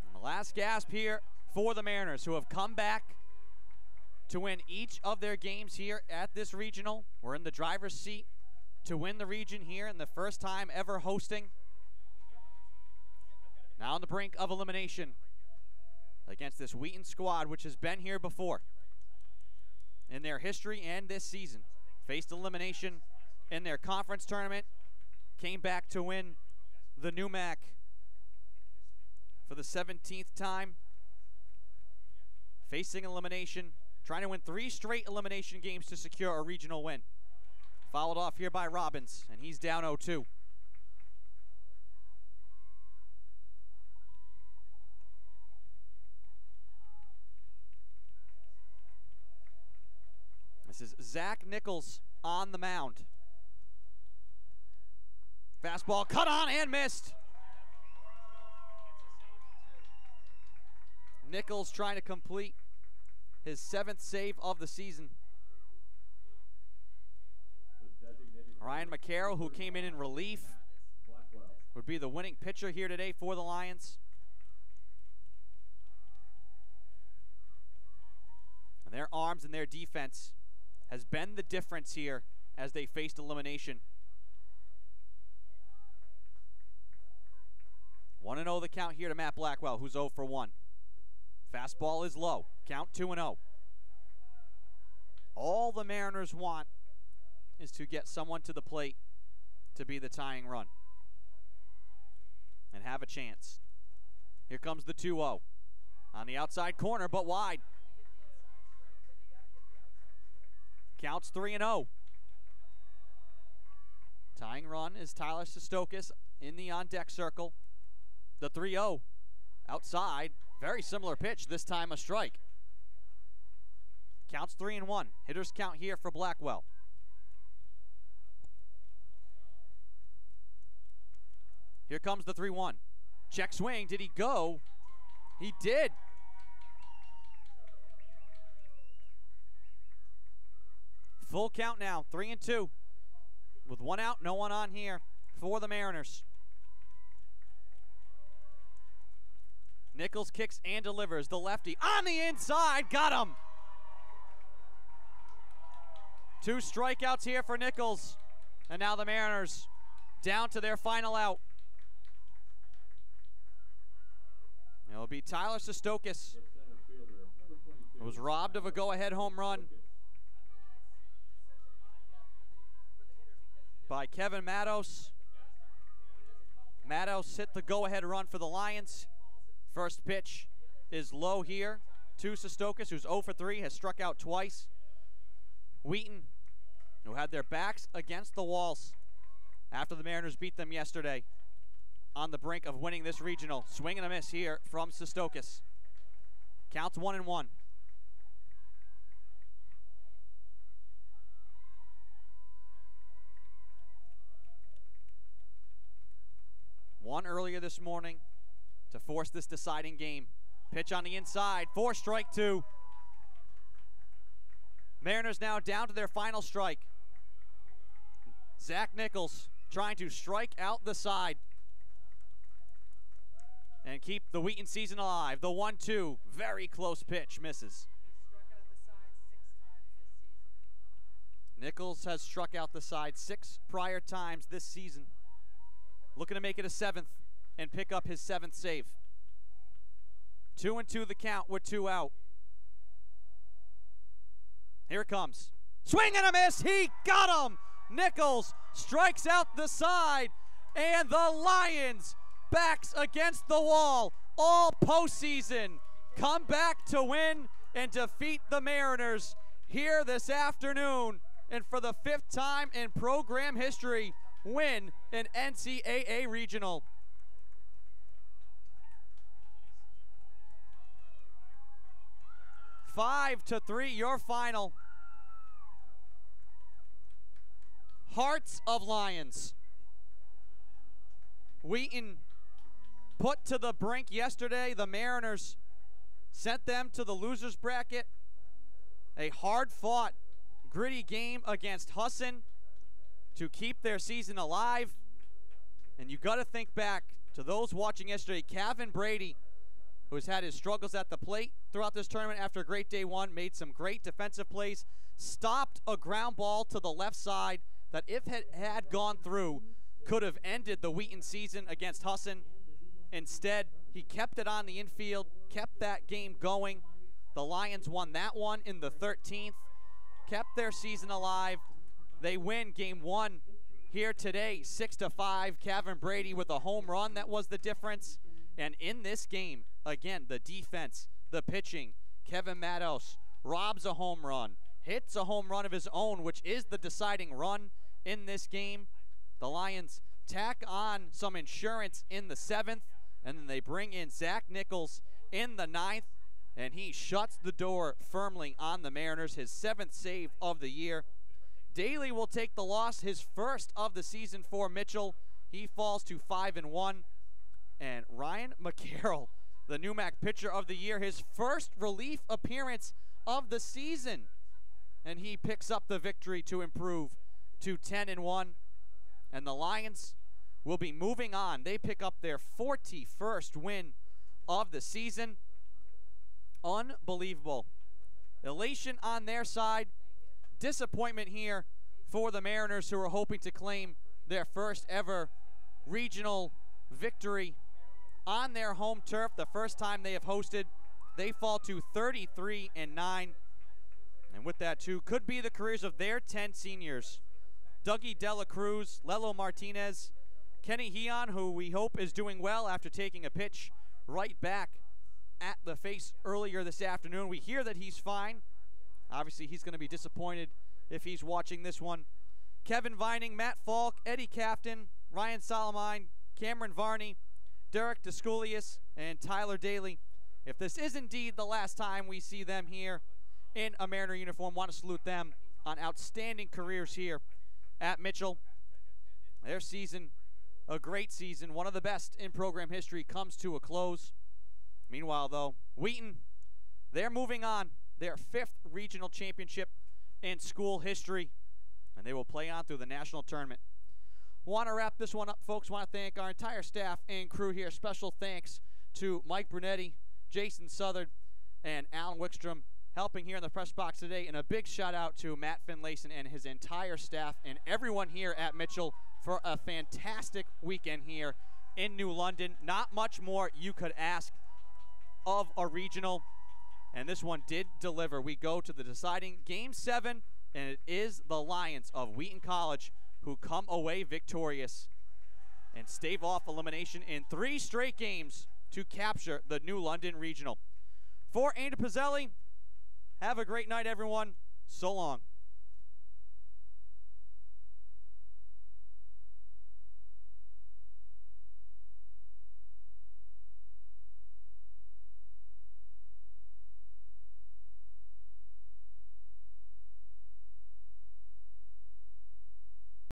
And the last gasp here for the Mariners, who have come back to win each of their games here at this regional. We're in the driver's seat to win the region here, and the first time ever hosting. Now on the brink of elimination against this Wheaton squad, which has been here before in their history and this season. Faced elimination in their conference tournament, came back to win the NUMAC for the 17th time. Facing elimination, trying to win 3 straight elimination games to secure a regional win. Fouled off here by Robbins, and he's down 0-2. This is Zach Nichols on the mound. Fastball cut on and missed. Nichols trying to complete his 7th save of the season. Ryan McCarroll, who came in relief, would be the winning pitcher here today for the Lions. And their arms and their defense has been the difference here as they faced elimination. 1-0 the count here to Matt Blackwell, who's 0 for 1. Fastball is low. Count 2-0. All the Mariners want is to get someone to the plate to be the tying run and have a chance. Here comes the 2-0 on the outside corner, but wide. Counts 3-0. Tying run is Tyler Sestokis in the on-deck circle. The 3-0 outside. Very similar pitch, this time a strike. Counts 3-1. Hitters count here for Blackwell. Here comes the 3-1. Check swing. Did he go? He did. Full count now, 3-2. With 1 out, no one on here for the Mariners. Nichols kicks and delivers. The lefty on the inside, got him. 2 strikeouts here for Nichols. And now the Mariners down to their final out. It'll be Tyler Sestokis, who was robbed of a go-ahead home run by Kevin Matos. Matos hit the go-ahead run for the Lions. First pitch is low here to Sestokis, who's 0 for 3, has struck out twice. Wheaton, who had their backs against the walls after the Mariners beat them yesterday, on the brink of winning this regional. Swing and a miss here from Sestokis. Counts 1-1. One earlier this morning to force this deciding game. Pitch on the inside for strike 2. Mariners now down to their final strike. Zach Nichols trying to strike out the side and keep the Wheaton season alive. The 1-2, very close pitch, misses. Nichols has struck out the side 6 prior times this season. Looking to make it a 7th and pick up his 7th save. 2-2 the count with 2 out. Here it comes. Swing and a miss. He got him. Nichols strikes out the side, and the Lions, backs against the wall all postseason, come back to win and defeat the Mariners here this afternoon, and for the 5th time in program history, win an NCAA regional. Five to 3, your final. Hearts of Lions. Wheaton put to the brink yesterday. The Mariners sent them to the loser's bracket. A hard-fought, gritty game against Husson to keep their season alive. And you got to think back to those watching yesterday. Kevin Brady, who's had his struggles at the plate throughout this tournament after a great day 1, made some great defensive plays, stopped a ground ball to the left side that if it had gone through, could have ended the Wheaton season against Husson. Instead, he kept it on the infield, kept that game going. The Lions won that one in the 13th, kept their season alive. They win game 1 here today, 6-5. Kevin Brady with a home run, that was the difference. And in this game, again, the defense, the pitching, Kevin Matos robs a home run, hits a home run of his own, which is the deciding run in this game. The Lions tack on some insurance in the 7th, and then they bring in Zach Nichols in the 9th, and he shuts the door firmly on the Mariners, his 7th save of the year. Daly will take the loss, his first of the season for Mitchell. He falls to 5-1. And Ryan McCarroll, the NUMAC pitcher of the year, his first relief appearance of the season. And he picks up the victory to improve to 10-1. And the Lions will be moving on. They pick up their 41st win of the season. Unbelievable. Elation on their side. Disappointment here for the Mariners, who are hoping to claim their first ever regional victory on their home turf. The first time they have hosted, they fall to 33-9. And with that too, could be the careers of their 10 seniors. Dougie Dela Cruz, Lelo Martinez, Kenny Heon, who we hope is doing well after taking a pitch right back at the face earlier this afternoon. We hear that he's fine. Obviously, he's going to be disappointed if he's watching this one. Kevin Vining, Matt Falk, Eddie Captain, Ryan Solomine, Cameron Varney, Derek Descoulias, and Tyler Daly. If this is indeed the last time we see them here in a Mariner uniform, want to salute them on outstanding careers here at Mitchell. Their season, a great season, one of the best in program history, comes to a close. Meanwhile, though, Wheaton, they're moving on. Their 5th regional championship in school history, and they will play on through the national tournament. Want to wrap this one up, folks. Want to thank our entire staff and crew here. Special thanks to Mike Brunetti, Jason Southard, and Alan Wickstrom helping here in the press box today. And a big shout out to Matt Finlayson and his entire staff and everyone here at Mitchell for a fantastic weekend here in New London. Not much more you could ask of a regional, and this one did deliver. We go to the deciding Game 7, and it is the Lions of Wheaton College who come away victorious and stave off elimination in 3 straight games to capture the New London Regional. For Andy Pizzelli, have a great night, everyone. So long.